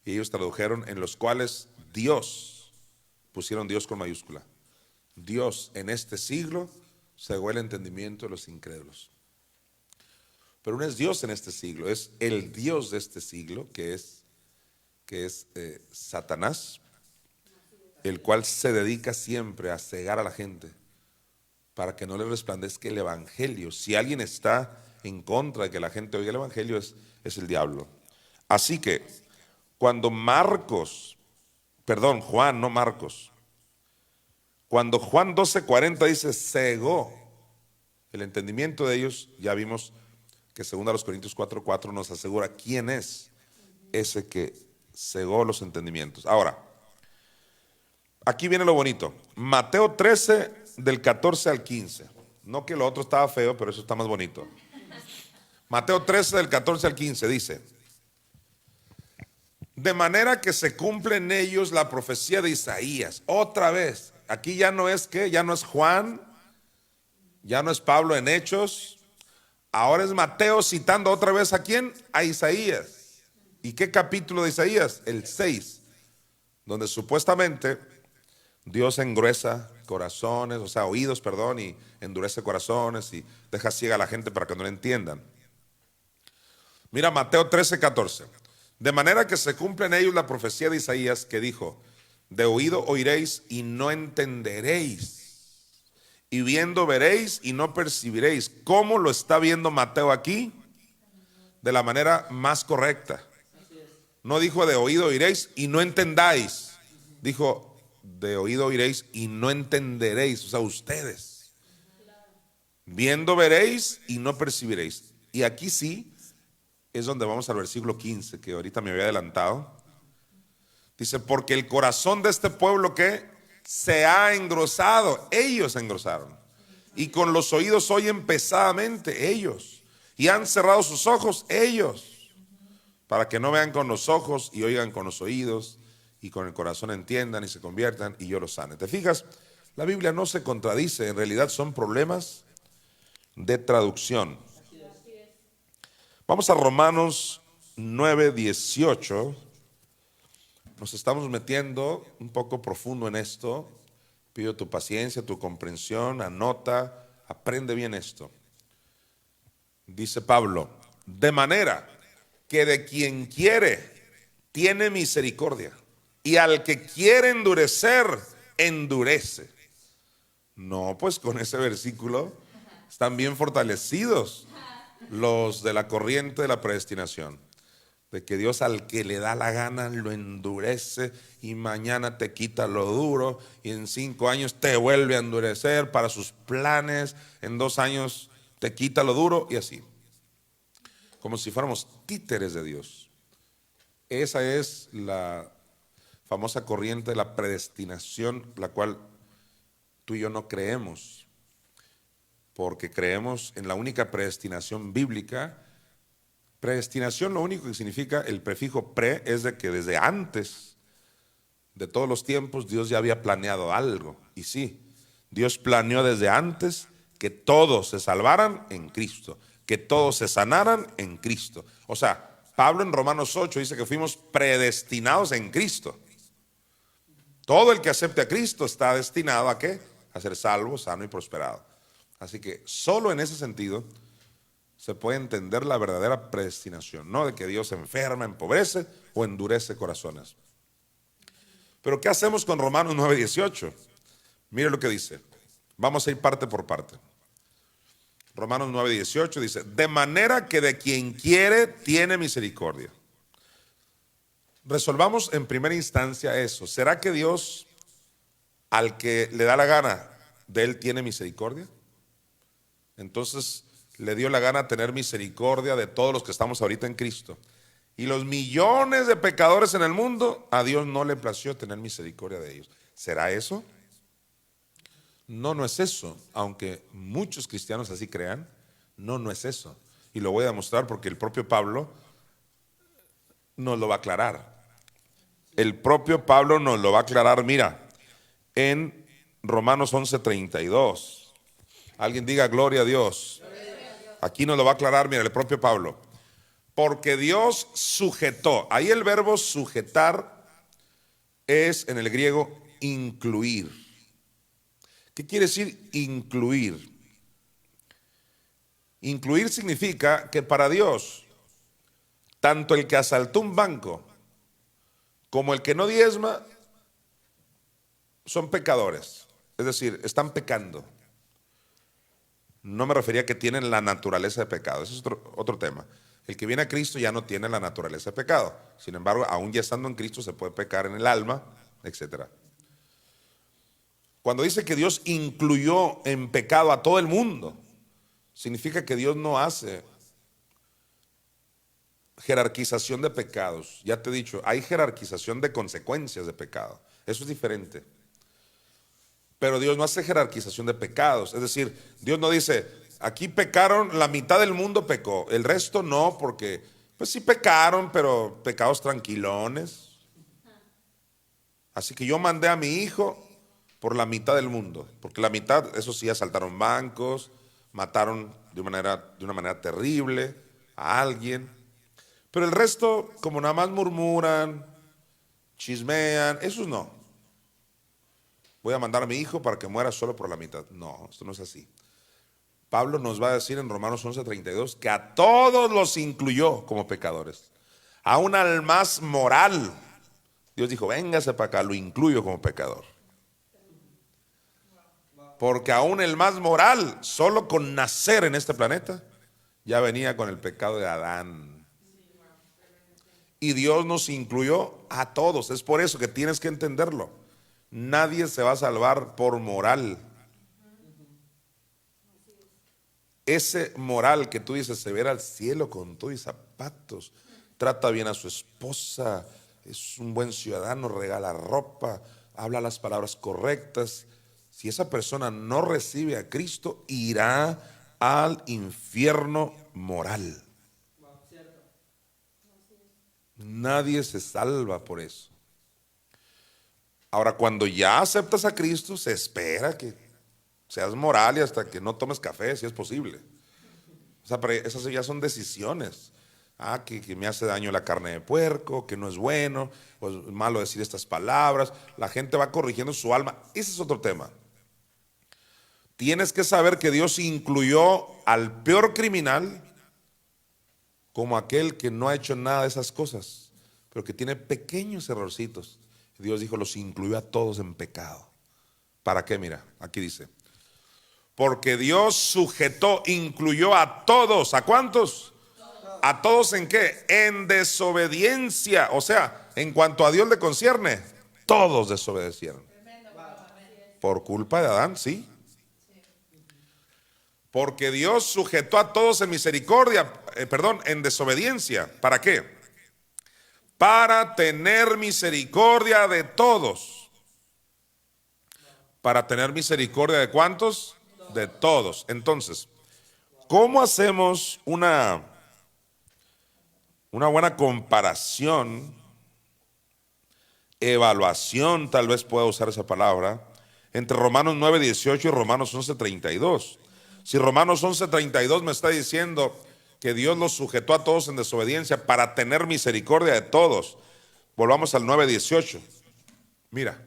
Y ellos tradujeron en los cuales Dios, pusieron Dios con mayúscula. Dios en este siglo cegó el entendimiento de los incrédulos. Pero no es Dios en este siglo, es el Dios de este siglo, que es Satanás, el cual se dedica siempre a cegar a la gente para que no le resplandezca el evangelio. Si alguien está en contra de que la gente oiga el evangelio, es el diablo. Así que cuando Juan, no Marcos, cuando Juan 12:40 dice cegó el entendimiento de ellos, ya vimos que 2 Corintios 4:4 nos asegura quién es ese que cegó los entendimientos. Ahora, aquí viene lo bonito. Mateo 13 del 14 al 15. No que lo otro estaba feo, pero eso está más bonito. Mateo 13 del 14 al 15 dice: de manera que se cumple en ellos la profecía de Isaías. Otra vez, aquí ya no es Juan, ya no es Pablo en Hechos, ahora es Mateo citando otra vez ¿a quién? A Isaías. ¿Y qué capítulo de Isaías? El 6, donde supuestamente Dios engruesa corazones, o sea, oídos, perdón, y endurece corazones y deja ciega a la gente para que no le entiendan. Mira Mateo 13:14. De manera que se cumple en ellos la profecía de Isaías que dijo: de oído oiréis y no entenderéis, y viendo veréis y no percibiréis. ¿Cómo lo está viendo Mateo aquí? De la manera más correcta. No dijo de oído oiréis y no entendáis. Dijo de oído oiréis y no entenderéis. O sea, ustedes. Viendo veréis y no percibiréis. Y aquí sí es donde vamos al versículo 15, que ahorita me había adelantado. Dice: porque el corazón de este pueblo que se ha engrosado, ellos se engrosaron, y con los oídos oyen pesadamente, ellos, y han cerrado sus ojos, ellos, para que no vean con los ojos y oigan con los oídos, y con el corazón entiendan y se conviertan y yo los sane. ¿Te fijas? La Biblia no se contradice, en realidad son problemas de traducción. Vamos a Romanos 9:18. Nos estamos metiendo un poco profundo en esto. Pido tu paciencia, tu comprensión, anota, aprende bien esto. Dice Pablo: de manera que de quien quiere tiene misericordia, y al que quiere endurecer, endurece. No, pues con ese versículo están bien fortalecidos los de la corriente de la predestinación, de que Dios al que le da la gana lo endurece, y mañana te quita lo duro, y en 5 años te vuelve a endurecer para sus planes, en 2 años te quita lo duro, y así, como si fuéramos títeres de Dios. Esa es la famosa corriente de la predestinación, la cual tú y yo no creemos, porque creemos en la única predestinación bíblica. Predestinación, lo único que significa el prefijo pre, es de que desde antes de todos los tiempos Dios ya había planeado algo. Y sí, Dios planeó desde antes que todos se salvaran en Cristo, que todos se sanaran en Cristo. O sea, Pablo en Romanos 8 dice que fuimos predestinados en Cristo. Todo el que acepte a Cristo está destinado ¿a qué? A ser salvo, sano y prosperado. Así que solo en ese sentido se puede entender la verdadera predestinación, no de que Dios enferma, empobrece o endurece corazones. Pero ¿qué hacemos con Romanos 9:18? Mire lo que dice. Vamos a ir parte por parte. Romanos 9:18 dice, de manera que de quien quiere tiene misericordia. Resolvamos en primera instancia eso. ¿Será que Dios al que le da la gana de él tiene misericordia? Entonces le dio la gana tener misericordia de todos los que estamos ahorita en Cristo. Y los millones de pecadores en el mundo, a Dios no le plació tener misericordia de ellos. ¿Será eso? No, no es eso. Aunque muchos cristianos así crean, no es eso. Y lo voy a demostrar porque el propio Pablo nos lo va a aclarar. El propio Pablo nos lo va a aclarar, mira, en Romanos 11:32. Alguien diga gloria a Dios. Aquí nos lo va a aclarar, mira, el propio Pablo. Porque Dios sujetó. Ahí el verbo sujetar es en el griego incluir. ¿Qué quiere decir incluir? Incluir significa que para Dios, tanto el que asaltó un banco como el que no diezma son pecadores. Es decir, están pecando. No me refería a que tienen la naturaleza de pecado. Ese es otro tema. El que viene a Cristo ya no tiene la naturaleza de pecado. Sin embargo, aún ya estando en Cristo se puede pecar en el alma, etc. Cuando dice que Dios incluyó en pecado a todo el mundo, significa que Dios no hace jerarquización de pecados. Ya te he dicho, hay jerarquización de consecuencias de pecado. Eso es diferente. Pero Dios no hace jerarquización de pecados. Es decir, Dios no dice, aquí pecaron, la mitad del mundo pecó, el resto no, porque pues sí pecaron, pero pecados tranquilones. Así que yo mandé a mi hijo por la mitad del mundo, porque la mitad, eso sí, asaltaron bancos, mataron de una manera terrible a alguien. Pero el resto, como nada más murmuran, chismean, esos no. Voy a mandar a mi hijo para que muera solo por la mitad. No, esto no es así. Pablo nos va a decir en Romanos 11:32 que a todos los incluyó como pecadores. Aún al más moral, Dios dijo, véngase para acá, lo incluyo como pecador. Porque aún el más moral, solo con nacer en este planeta, ya venía con el pecado de Adán. Y Dios nos incluyó a todos. Es por eso que tienes que entenderlo. Nadie se va a salvar por moral. Ese moral que tú dices, se verá al cielo con todo y zapatos, trata bien a su esposa, es un buen ciudadano, regala ropa, habla las palabras correctas. Si esa persona no recibe a Cristo, irá al infierno moral. Nadie se salva por eso. Ahora, cuando ya aceptas a Cristo, se espera que seas moral y hasta que no tomes café, si es posible. O sea, pero esas ya son decisiones. Que me hace daño la carne de puerco, que no es bueno, o es malo decir estas palabras. La gente va corrigiendo su alma. Ese es otro tema. Tienes que saber que Dios incluyó al peor criminal como aquel que no ha hecho nada de esas cosas, pero que tiene pequeños errorcitos. Dios dijo, los incluyó a todos en pecado. ¿Para qué? Mira, aquí dice. Porque Dios sujetó, incluyó a todos. ¿A cuántos? ¿A todos en qué? En desobediencia. O sea, en cuanto a Dios le concierne, todos desobedecieron. Por culpa de Adán, sí. Porque Dios sujetó a todos en misericordia, en desobediencia. ¿Para qué? Para tener misericordia de todos. ¿Para tener misericordia de cuántos? De todos. Entonces, ¿cómo hacemos una buena comparación, evaluación, tal vez pueda usar esa palabra, entre Romanos 9:18 y Romanos 11:32? Si Romanos 11:32 me está diciendo que Dios los sujetó a todos en desobediencia para tener misericordia de todos, volvamos al 9:18. Mira,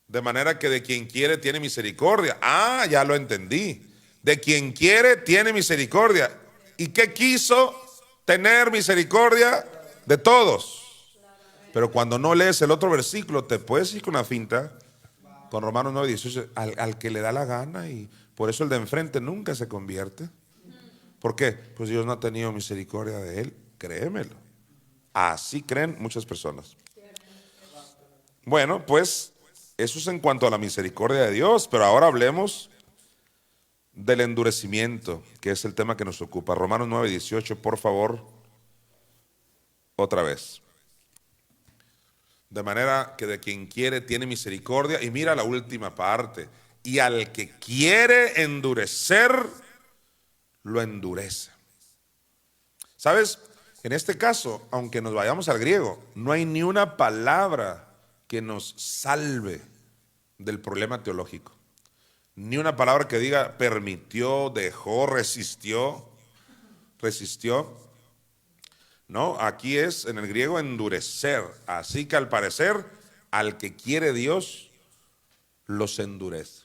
De manera que de quien quiere tiene misericordia. Ah, ya lo entendí. De quien quiere tiene misericordia. ¿Y qué quiso? Tener misericordia de todos. Pero cuando no lees el otro versículo, te puedes ir con una finta, con Romanos 9:18, al que le da la gana, y por eso el de enfrente nunca se convierte. ¿Por qué? Pues Dios no ha tenido misericordia de él, créemelo. Así creen muchas personas. Bueno, pues eso es en cuanto a la misericordia de Dios, pero ahora hablemos del endurecimiento, que es el tema que nos ocupa. Romanos 9:18, por favor, otra vez. De manera que de quien quiere tiene misericordia. Y mira la última parte. Y al que quiere endurecer, lo endurece. ¿Sabes? En este caso, aunque nos vayamos al griego, no hay ni una palabra que nos salve del problema teológico. Ni una palabra que diga permitió, dejó, resistió. No, aquí es en el griego endurecer. Así que al parecer, al que quiere Dios, los endurece.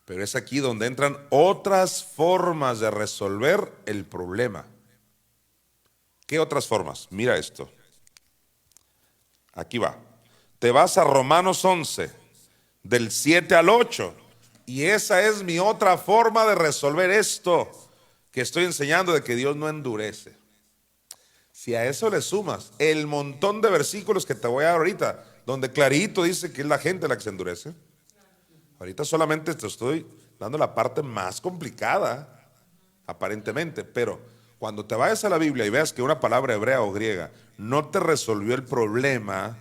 Pero es aquí donde entran otras formas de resolver el problema. ¿Qué otras formas? Mira esto. Aquí va. Te vas a Romanos 11, del 7 al 8. Y esa es mi otra forma de resolver esto que estoy enseñando, de que Dios no endurece. Si a eso le sumas el montón de versículos que te voy a dar ahorita, donde clarito dice que es la gente la que se endurece. Ahorita solamente te estoy dando la parte más complicada, aparentemente, pero cuando te vayas a la Biblia y veas que una palabra hebrea o griega no te resolvió el problema,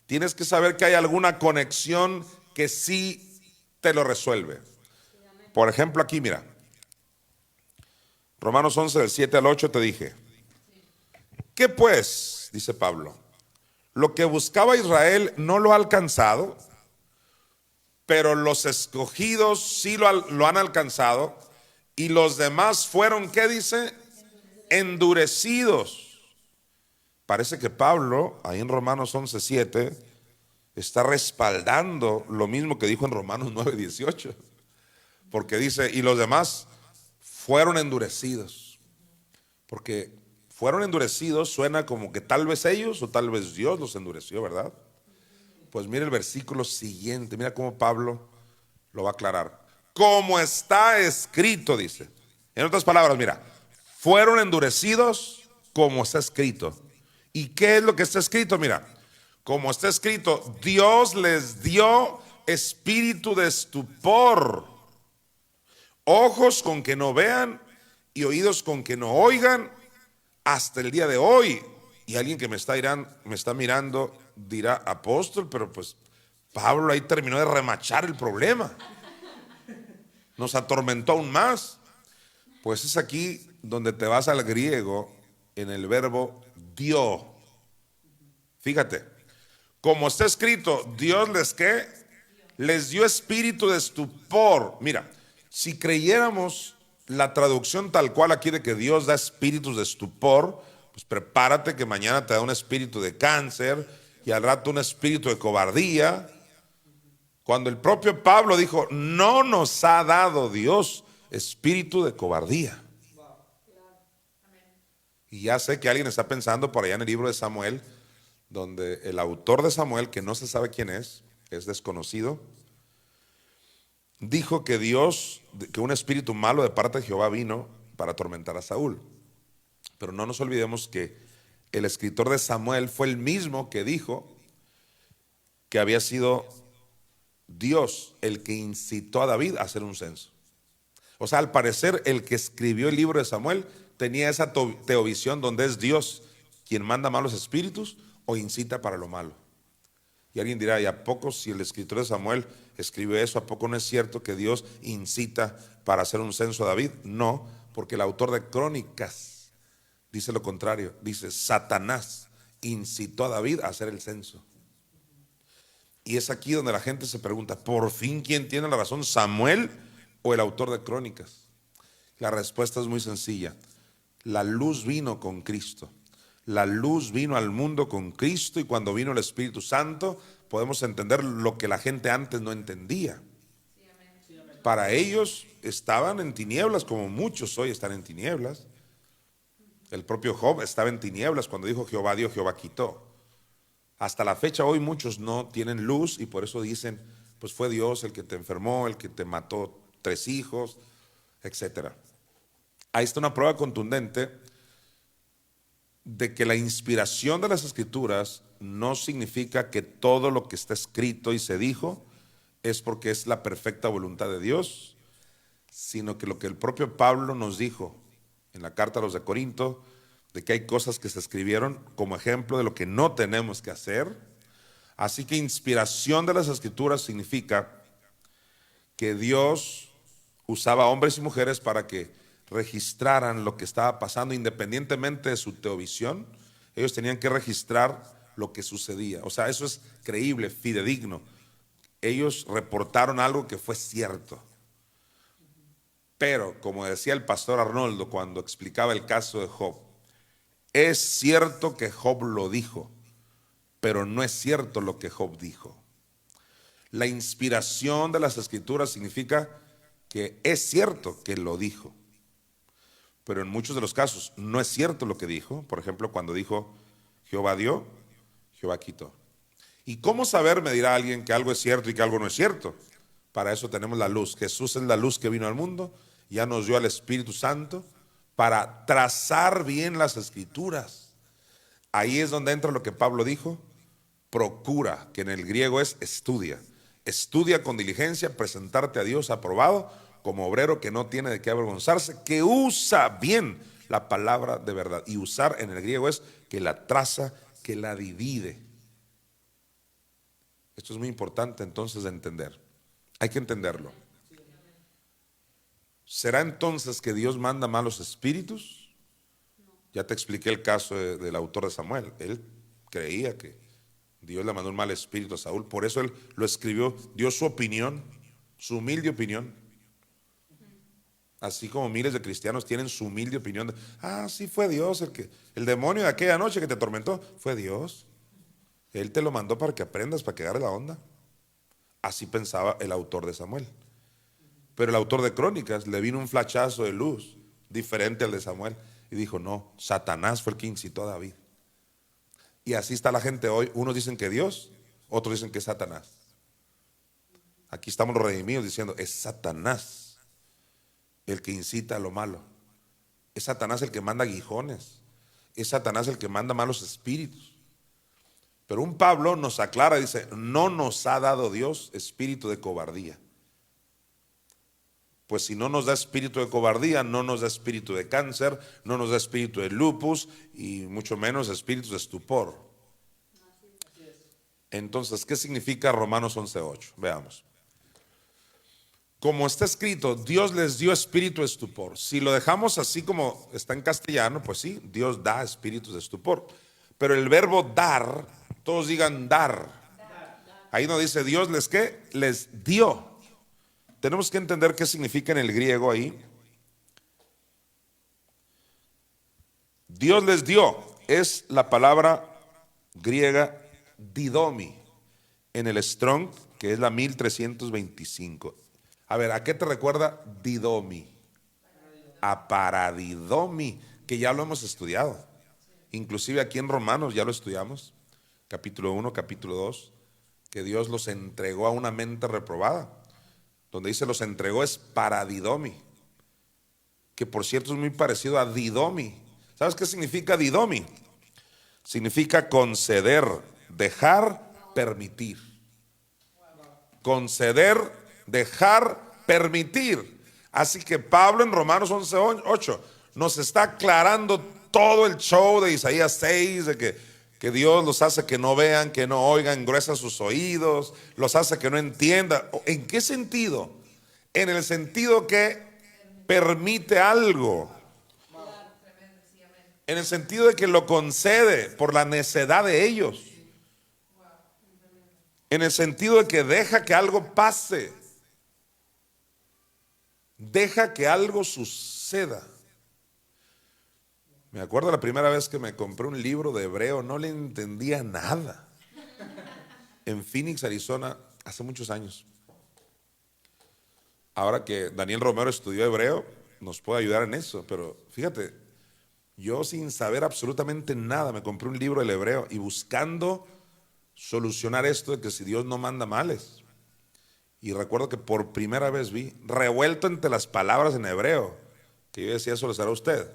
tienes que saber que hay alguna conexión que sí te lo resuelve. Por ejemplo, aquí mira, Romanos 11 del 7 al 8 te dije. ¿Qué pues? Dice Pablo. Lo que buscaba Israel no lo ha alcanzado, pero los escogidos sí lo han alcanzado, y los demás fueron, ¿qué dice? Endurecidos. Parece que Pablo, ahí en Romanos 11:7, está respaldando lo mismo que dijo en Romanos 9:18, porque dice, y los demás fueron endurecidos. Porque fueron endurecidos suena como que tal vez ellos o tal vez Dios los endureció, ¿verdad? Pues mira el versículo siguiente, mira cómo Pablo lo va a aclarar. Como está escrito, dice. En otras palabras, mira, fueron endurecidos como está escrito. ¿Y qué es lo que está escrito? Mira, como está escrito, Dios les dio espíritu de estupor, ojos con que no vean y oídos con que no oigan, hasta el día de hoy. Y alguien que me está mirando dirá, apóstol, pero pues Pablo ahí terminó de remachar el problema. Nos atormentó aún más. Pues es aquí donde te vas al griego en el verbo dio. Fíjate, como está escrito, Dios les dio espíritu de estupor. Mira, si creyéramos la traducción tal cual aquí de que Dios da espíritus de estupor, pues prepárate que mañana te da un espíritu de cáncer y al rato un espíritu de cobardía. Cuando el propio Pablo dijo, no nos ha dado Dios espíritu de cobardía. Y ya sé que alguien está pensando por allá en el libro de Samuel, donde el autor de Samuel, que no se sabe quién es desconocido, dijo que que un espíritu malo de parte de Jehová vino para atormentar a Saúl. Pero no nos olvidemos que el escritor de Samuel fue el mismo que dijo que había sido Dios el que incitó a David a hacer un censo. O sea, al parecer el que escribió el libro de Samuel tenía esa teovisión donde es Dios quien manda malos espíritus o incita para lo malo. Y alguien dirá, ¿y a poco si el escritor de Samuel escribe eso, a poco no es cierto que Dios incita para hacer un censo a David? No, porque el autor de Crónicas dice lo contrario. Dice, Satanás incitó a David a hacer el censo. Y es aquí donde la gente se pregunta, ¿por fin quién tiene la razón, Samuel o el autor de Crónicas? La respuesta es muy sencilla. La luz vino con Cristo. La luz vino al mundo con Cristo, y cuando vino el Espíritu Santo, podemos entender lo que la gente antes no entendía. Para ellos estaban en tinieblas, como muchos hoy están en tinieblas. El propio Job estaba en tinieblas cuando dijo Jehová dio, Jehová quitó. Hasta la fecha hoy muchos no tienen luz y por eso dicen, pues fue Dios el que te enfermó, el que te mató 3 hijos, etcétera. Ahí está una prueba contundente de que la inspiración de las Escrituras no significa que todo lo que está escrito y se dijo es porque es la perfecta voluntad de Dios, sino que lo que el propio Pablo nos dijo en la carta a los de Corinto, de que hay cosas que se escribieron como ejemplo de lo que no tenemos que hacer. Así que inspiración de las Escrituras significa que Dios usaba hombres y mujeres para que registraran lo que estaba pasando independientemente de su teovisión. Ellos tenían que registrar lo que sucedía. O sea, eso es creíble, fidedigno. Ellos reportaron algo que fue cierto. Pero, como decía el pastor Arnoldo cuando explicaba el caso de Job, es cierto que Job lo dijo, pero no es cierto lo que Job dijo. La inspiración de las Escrituras significa que es cierto que lo dijo, pero en muchos de los casos no es cierto lo que dijo. Por ejemplo, cuando dijo Jehová dio, Jehová quitó. ¿Y cómo saber, me dirá alguien, que algo es cierto y que algo no es cierto? Para eso tenemos la luz. Jesús es la luz que vino al mundo, ya nos dio al Espíritu Santo para trazar bien las Escrituras. Ahí es donde entra lo que Pablo dijo, procura, que en el griego es estudia. Estudia con diligencia, presentarte a Dios aprobado, como obrero que no tiene de qué avergonzarse, que usa bien la palabra de verdad. Y usar en el griego es que la traza, que la divide. Esto es muy importante entonces de entender. Hay que entenderlo. ¿Será entonces que Dios manda malos espíritus? Ya te expliqué el caso del autor de Samuel. Él creía que Dios le mandó un mal espíritu a Saúl. Por eso él lo escribió, dio su opinión, su humilde opinión. Así como miles de cristianos tienen su humilde opinión. Sí fue Dios el demonio de aquella noche que te atormentó, fue Dios. Él te lo mandó para que aprendas, para que agarres la onda. Así pensaba el autor de Samuel. Pero el autor de Crónicas le vino un flachazo de luz diferente al de Samuel y dijo, no, Satanás fue el que incitó a David. Y así está la gente hoy. Unos dicen que Dios, otros dicen que es Satanás. Aquí estamos los redimidos diciendo, es Satanás el que incita a lo malo. Es Satanás el que manda aguijones. Es Satanás el que manda malos espíritus. Pero un Pablo nos aclara, dice, no nos ha dado Dios espíritu de cobardía. Pues si no nos da espíritu de cobardía, no nos da espíritu de cáncer, no nos da espíritu de lupus y mucho menos espíritu de estupor. Entonces, ¿qué significa Romanos 11:8? Veamos. Como está escrito, Dios les dio espíritu de estupor. Si lo dejamos así como está en castellano, pues sí, Dios da espíritus de estupor. Pero el verbo dar, todos digan dar. Ahí no dice Dios les ¿qué? Les dio. Tenemos que entender qué significa en el griego ahí. Dios les dio, es la palabra griega didomi, en el Strong, que es la 1325. A ver, ¿a qué te recuerda didomi? A paradidomi, que ya lo hemos estudiado. Inclusive aquí en Romanos ya lo estudiamos, capítulo 1, capítulo 2, que Dios los entregó a una mente reprobada. Donde dice los entregó es paradidomi, que por cierto es muy parecido a didomi. ¿Sabes qué significa didomi? Significa conceder, dejar, permitir. Conceder, dejar, permitir. Así que Pablo en Romanos 11:8 nos está aclarando todo el show de Isaías 6, de que Dios los hace que no vean, que no oigan, gruesa sus oídos, los hace que no entiendan. ¿En qué sentido? En el sentido que permite algo. En el sentido de que lo concede por la necedad de ellos. En el sentido de que deja que algo pase. Deja que algo suceda. Me acuerdo la primera vez que me compré un libro de hebreo, no le entendía nada. en Phoenix, Arizona, hace muchos años. Ahora que Daniel Romero estudió hebreo, nos puede ayudar en eso, pero fíjate, yo sin saber absolutamente nada me compré un libro del hebreo y buscando solucionar esto de que si Dios no manda males. Y recuerdo que por primera vez vi revuelto entre las palabras en hebreo, que yo decía, eso les hará a usted.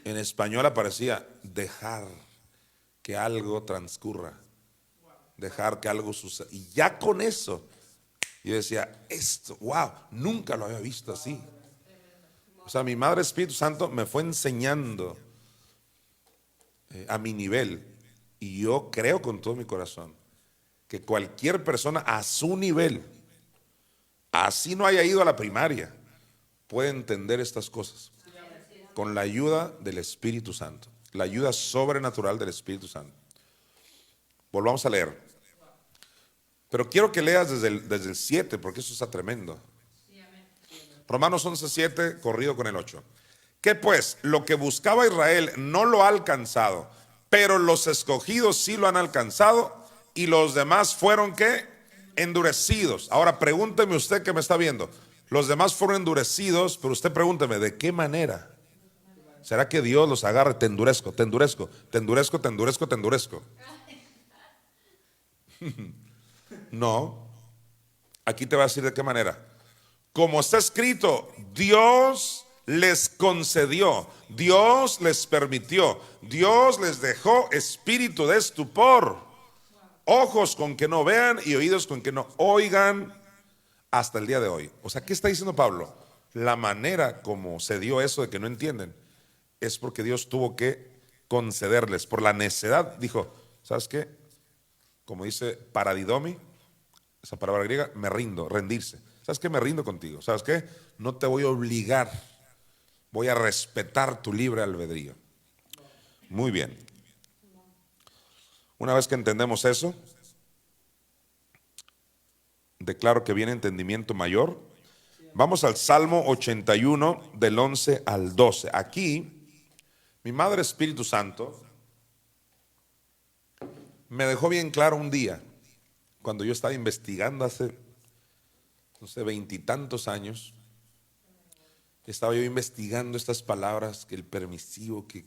En español aparecía dejar que algo transcurra, dejar que algo suceda. Y ya con eso, yo decía, esto, wow, nunca lo había visto así. O sea, mi Madre Espíritu Santo me fue enseñando a mi nivel. Y yo creo con todo mi corazón que cualquier persona a su nivel, así no haya ido a la primaria, puede entender estas cosas con la ayuda del Espíritu Santo, la ayuda sobrenatural del Espíritu Santo. Volvamos a leer. Pero quiero que leas desde el 7, porque eso está tremendo. Romanos 11:7, corrido con el 8. ¿Qué pues? Lo que buscaba Israel no lo ha alcanzado, pero los escogidos sí lo han alcanzado, y los demás fueron, ¿qué? Endurecidos. Ahora pregúnteme usted que me está viendo. Los demás fueron endurecidos, pero usted pregúnteme, ¿de qué manera? ¿Será que Dios los agarre? Te endurezco, te endurezco, te endurezco, te endurezco, te endurezco. No. Aquí te va a decir de qué manera. Como está escrito, Dios les concedió, Dios les permitió, Dios les dejó espíritu de estupor, ojos con que no vean y oídos con que no oigan hasta el día de hoy. O sea, ¿qué está diciendo Pablo? La manera como se dio eso de que no entienden es porque Dios tuvo que concederles por la necedad. Dijo, ¿sabes qué? Como dice paradidomi, esa palabra griega, me rindo, rendirse. ¿Sabes qué? Me rindo contigo. ¿Sabes qué? No te voy a obligar, voy a respetar tu libre albedrío. Muy bien. Una vez que entendemos eso, declaro que viene entendimiento mayor. Vamos al Salmo 81 del 11 al 12. Aquí, mi Madre Espíritu Santo me dejó bien claro un día, cuando yo estaba investigando hace, no sé, 20 y tantos años, estaba yo investigando estas palabras, que el permisivo, que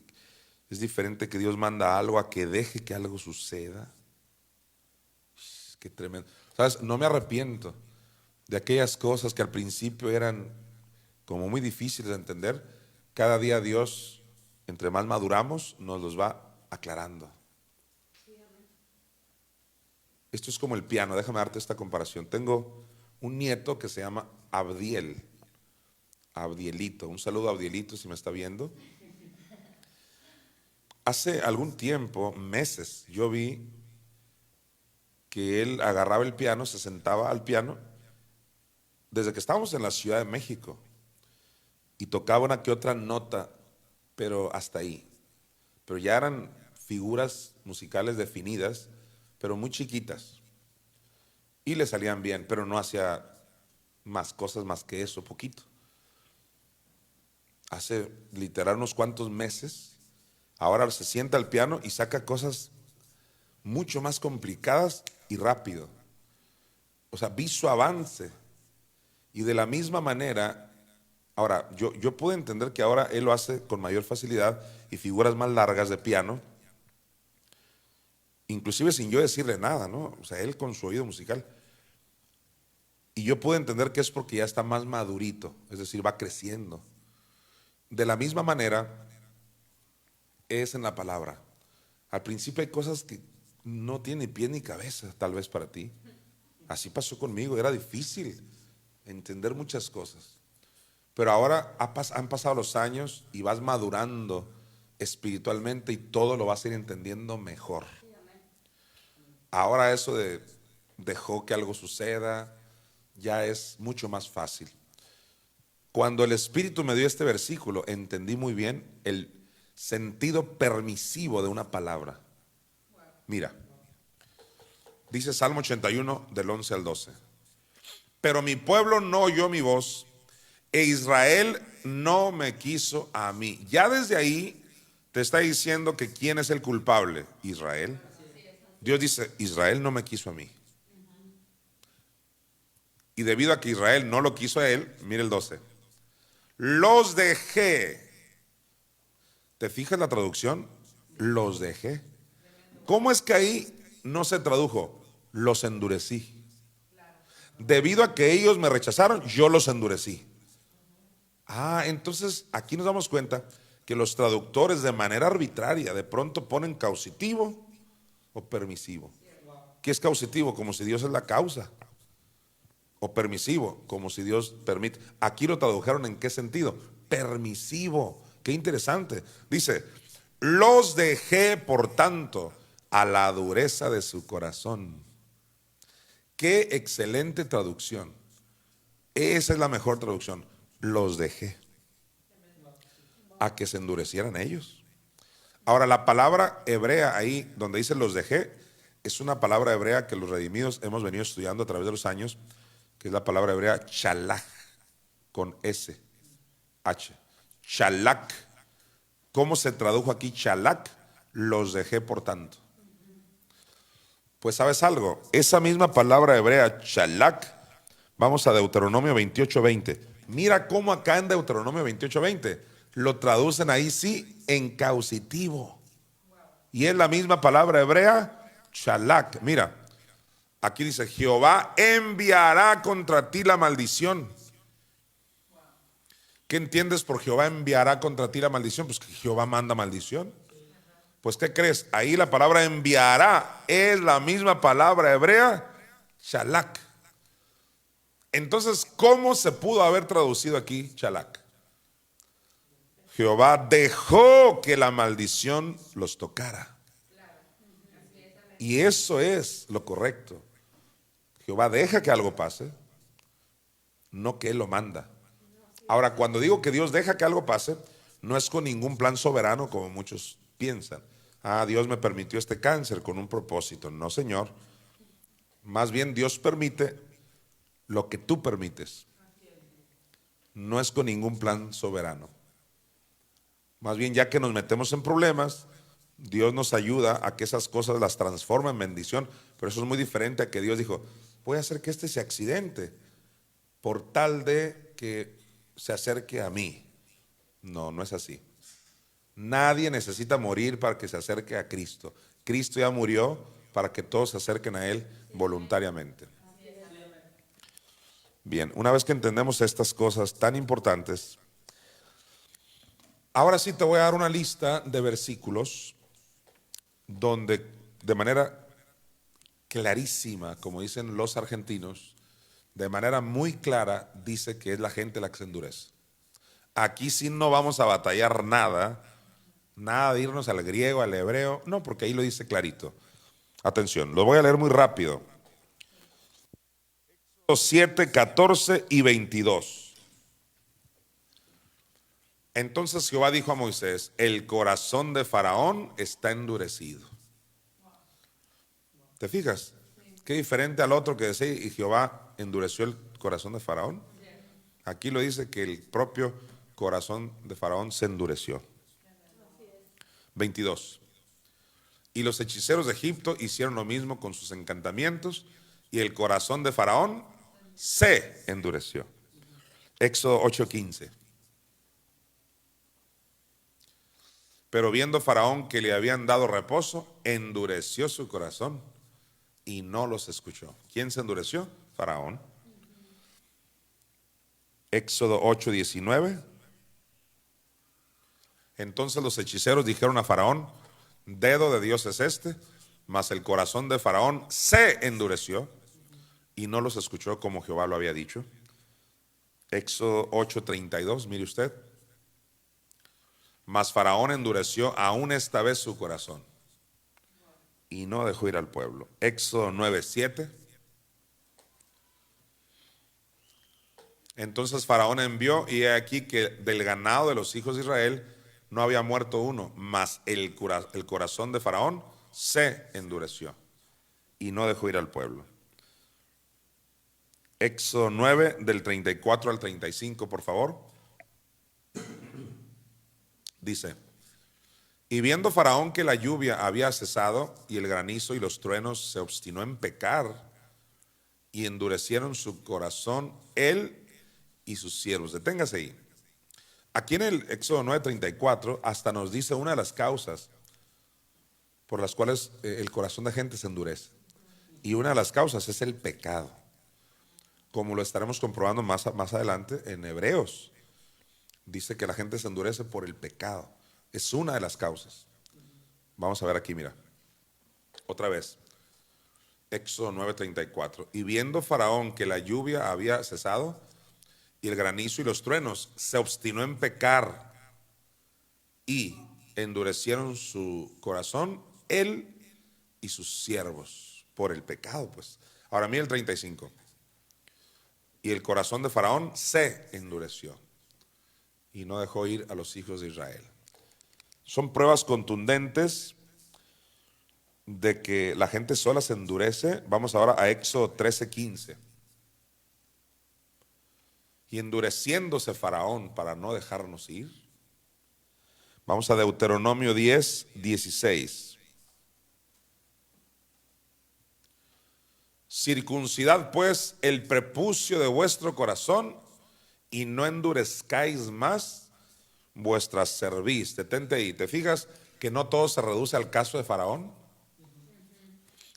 es diferente que Dios manda algo a que deje que algo suceda. Qué tremendo. ¿Sabes? No me arrepiento de aquellas cosas que al principio eran como muy difíciles de entender. Cada día Dios, entre más maduramos, nos los va aclarando. Esto es como el piano. Déjame darte esta comparación. Tengo un nieto que se llama Abdiel. Abdielito. Un saludo a Abdielito si me está viendo. Hace algún tiempo, meses, yo vi que él agarraba el piano, se sentaba al piano, desde que estábamos en la Ciudad de México, y tocaba una que otra nota, pero hasta ahí. Pero ya eran figuras musicales definidas, pero muy chiquitas, y le salían bien, pero no hacía más cosas más que eso, poquito. Hace literal unos cuantos meses, ahora se sienta al piano y saca cosas mucho más complicadas y rápido. O sea, vi su avance. Y de la misma manera, ahora, yo puedo entender que ahora él lo hace con mayor facilidad y figuras más largas de piano, inclusive sin yo decirle nada, ¿no? O sea, él con su oído musical. Y yo puedo entender que es porque ya está más madurito, es decir, va creciendo. De la misma manera es en la palabra. Al principio hay cosas que no tienen ni pie ni cabeza, tal vez para ti. Así pasó conmigo, era difícil entender muchas cosas. Pero ahora han pasado los años y vas madurando espiritualmente y todo lo vas a ir entendiendo mejor. Ahora eso de dejó que algo suceda ya es mucho más fácil. Cuando el Espíritu me dio este versículo, entendí muy bien el sentido permisivo de una palabra. Mira, dice Salmo 81 del 11 al 12. Pero mi pueblo no oyó mi voz, e Israel no me quiso a mí. Ya desde ahí te está diciendo que ¿quién es el culpable? Israel. Dios dice, Israel no me quiso a mí. Y debido a que Israel no lo quiso a él, mire el 12. Los dejé. ¿Te fijas la traducción? Los dejé. ¿Cómo es que ahí no se tradujo? Los endurecí. Debido a que ellos me rechazaron, yo los endurecí. Entonces aquí nos damos cuenta que los traductores de manera arbitraria de pronto ponen causativo o permisivo. ¿Qué es causativo? Como si Dios es la causa. O permisivo, como si Dios permite. Aquí lo tradujeron ¿en qué sentido? Permisivo. Qué interesante. Dice, los dejé por tanto a la dureza de su corazón. Qué excelente traducción. Esa es la mejor traducción. Los dejé a que se endurecieran ellos. Ahora, la palabra hebrea ahí donde dice los dejé es una palabra hebrea que los redimidos hemos venido estudiando a través de los años, que es la palabra hebrea shalach, con S, H. Shalach. ¿Cómo se tradujo aquí shalach? Los dejé por tanto. Pues sabes algo, esa misma palabra hebrea shalach, vamos a Deuteronomio 28:20. Mira cómo acá en Deuteronomio 28:20 lo traducen ahí sí en causativo. Y es la misma palabra hebrea shalach. Mira, aquí dice, Jehová enviará contra ti la maldición. ¿Qué entiendes por Jehová enviará contra ti la maldición? Pues que Jehová manda maldición. Pues ¿qué crees? Ahí la palabra enviará es la misma palabra hebrea shalach. Entonces, ¿cómo se pudo haber traducido aquí shalach? Jehová dejó que la maldición los tocara. Y eso es lo correcto. Jehová deja que algo pase, no que Él lo manda. Ahora, cuando digo que Dios deja que algo pase, no es con ningún plan soberano como muchos piensan. Dios me permitió este cáncer con un propósito. No, Señor. Más bien Dios permite lo que tú permites. No es con ningún plan soberano. Más bien, ya que nos metemos en problemas, Dios nos ayuda a que esas cosas las transforme en bendición. Pero eso es muy diferente a que Dios dijo, voy a hacer que este se accidente por tal de que se acerque a mí. No, no es así. Nadie necesita morir para que se acerque a Cristo. Cristo ya murió para que todos se acerquen a Él voluntariamente. Bien, una vez que entendemos estas cosas tan importantes, ahora sí te voy a dar una lista de versículos donde de manera clarísima, como dicen los argentinos, de manera muy clara dice que es la gente la que se endurece. Aquí sí no vamos a batallar nada de irnos al griego, al hebreo, no, porque ahí lo dice clarito. Atención, lo voy a leer muy rápido. 7, 14 y 22. Entonces Jehová dijo a Moisés, el corazón de Faraón está endurecido. ¿Te fijas? Qué diferente al otro que decía, y Jehová endureció el corazón de Faraón. Aquí lo dice que el propio corazón de Faraón se endureció. 22. Y los hechiceros de Egipto hicieron lo mismo con sus encantamientos, y el corazón de Faraón se endureció. Éxodo 8:15. Pero viendo Faraón que le habían dado reposo, endureció su corazón y no los escuchó. ¿Quién se endureció? Faraón. Éxodo 8:19. Entonces los hechiceros dijeron a Faraón, dedo de Dios es este, mas el corazón de Faraón se endureció y no los escuchó como Jehová lo había dicho. Éxodo 8:32, mire usted. Mas Faraón endureció aún esta vez su corazón y no dejó ir al pueblo. Éxodo 9:7. Entonces Faraón envió, y he aquí que del ganado de los hijos de Israel no había muerto uno, mas el corazón de Faraón se endureció y no dejó ir al pueblo. Éxodo 9 del 34 al 35, por favor. Dice, Y viendo Faraón que la lluvia había cesado y el granizo y los truenos, se obstinó en pecar y endurecieron su corazón él y sus siervos. Deténgase ahí. Aquí en el Éxodo 9:34 hasta nos dice una de las causas por las cuales el corazón de gente se endurece. Y una de las causas es el pecado, como lo estaremos comprobando más adelante en Hebreos. Dice que la gente se endurece por el pecado. Es una de las causas. Vamos a ver aquí, mira. Otra vez. Éxodo 9:34. Y viendo Faraón que la lluvia había cesado y el granizo y los truenos, se obstinó en pecar y endurecieron su corazón él y sus siervos por el pecado, pues. Ahora mira el 35. Y el corazón de Faraón se endureció y no dejó ir a los hijos de Israel. Son pruebas contundentes de que la gente sola se endurece. Vamos ahora a Éxodo 13:15. Y endureciéndose Faraón para no dejarnos ir. Vamos a Deuteronomio 10:16. Circuncidad pues el prepucio de vuestro corazón y no endurezcáis más vuestra cerviz. Detente ahí. ¿Te fijas que no todo se reduce al caso de Faraón?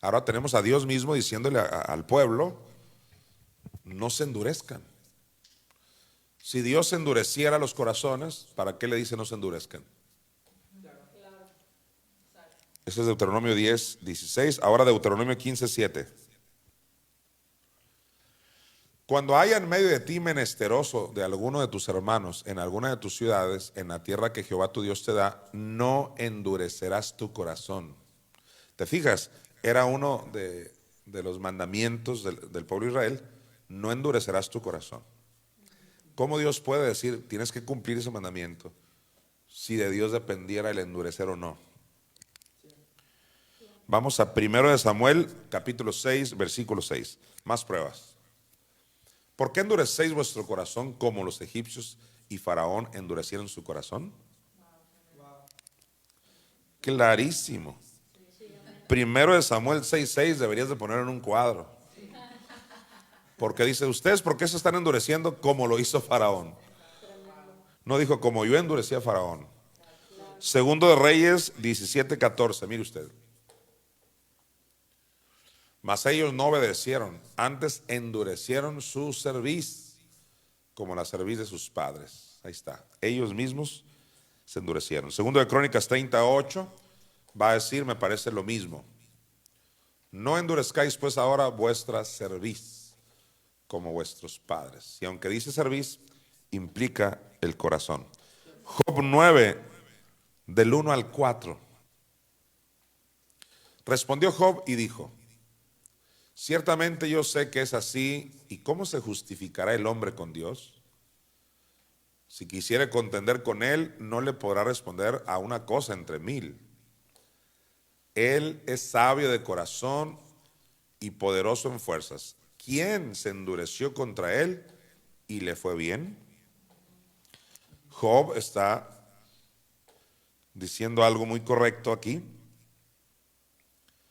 Ahora tenemos a Dios mismo diciéndole al pueblo, no se endurezcan. Si Dios endureciera los corazones, ¿para qué le dice no se endurezcan? Ese es Deuteronomio 10:16. Ahora Deuteronomio 15:7. Cuando haya en medio de ti menesteroso de alguno de tus hermanos en alguna de tus ciudades, en la tierra que Jehová tu Dios te da, no endurecerás tu corazón. ¿Te fijas? Era uno de los mandamientos del pueblo de Israel, no endurecerás tu corazón. ¿Cómo Dios puede decir, tienes que cumplir ese mandamiento, si de Dios dependiera el endurecer o no? Vamos a 1 de Samuel, capítulo 6, versículo 6. Más pruebas. ¿Por qué endurecéis vuestro corazón como los egipcios y Faraón endurecieron su corazón? Clarísimo. 1 de Samuel 6:6 deberías de poner en un cuadro. Porque dice, ustedes, ¿por qué se están endureciendo como lo hizo Faraón? No dijo, como yo endurecí a Faraón. Segundo de Reyes 17:14, mire usted. Mas ellos no obedecieron, antes endurecieron su cerviz, como la cerviz de sus padres. Ahí está, ellos mismos se endurecieron. Segundo de Crónicas 38 va a decir, me parece lo mismo. No endurezcáis pues ahora vuestra cerviz, como vuestros padres. Y aunque dice cerviz, implica el corazón. Job 9, del 1 al 4. Respondió Job y dijo, ciertamente yo sé que es así, ¿y cómo se justificará el hombre con Dios? Si quisiere contender con él, no le podrá responder a una cosa entre mil. Él es sabio de corazón y poderoso en fuerzas. ¿Quién se endureció contra él y le fue bien? Job está diciendo algo muy correcto aquí,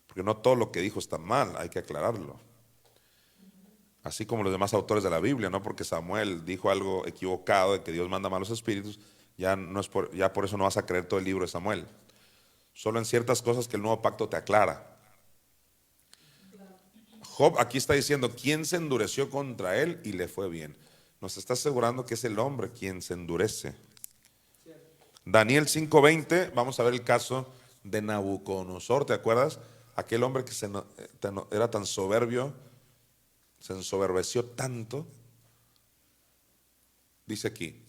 porque no todo lo que dijo está mal, hay que aclararlo. Así como los demás autores de la Biblia, no porque Samuel dijo algo equivocado de que Dios manda malos espíritus, ya por eso no vas a creer todo el libro de Samuel. Solo en ciertas cosas que el nuevo pacto te aclara. Job aquí está diciendo, ¿quién se endureció contra él y le fue bien? Nos está asegurando que es el hombre quien se endurece. Daniel 5:20, vamos a ver el caso de Nabucodonosor, ¿te acuerdas? Aquel hombre que era tan soberbio, se ensoberbeció tanto. Dice aquí,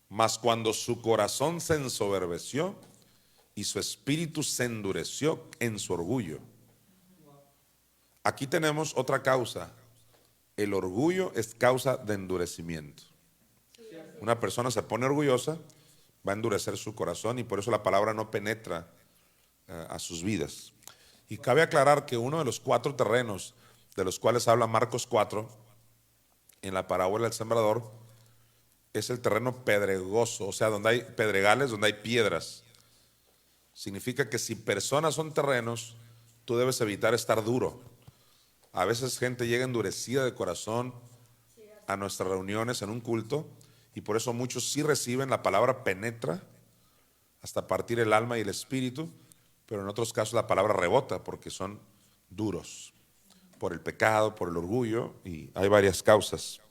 mas cuando su corazón se ensoberbeció y su espíritu se endureció en su orgullo. Aquí tenemos otra causa. El orgullo es causa de endurecimiento. Una persona se pone orgullosa, va a endurecer su corazón y por eso la palabra no penetra a sus vidas. Y cabe aclarar que uno de los 4 terrenos de los cuales habla Marcos 4 en la parábola del sembrador es el terreno pedregoso, o sea, donde hay pedregales, donde hay piedras. Significa que si personas son terrenos, tú debes evitar estar duro. A veces gente llega endurecida de corazón a nuestras reuniones en un culto, y por eso muchos sí reciben, la palabra penetra hasta partir el alma y el espíritu, pero en otros casos la palabra rebota porque son duros por el pecado, por el orgullo, y hay varias causas.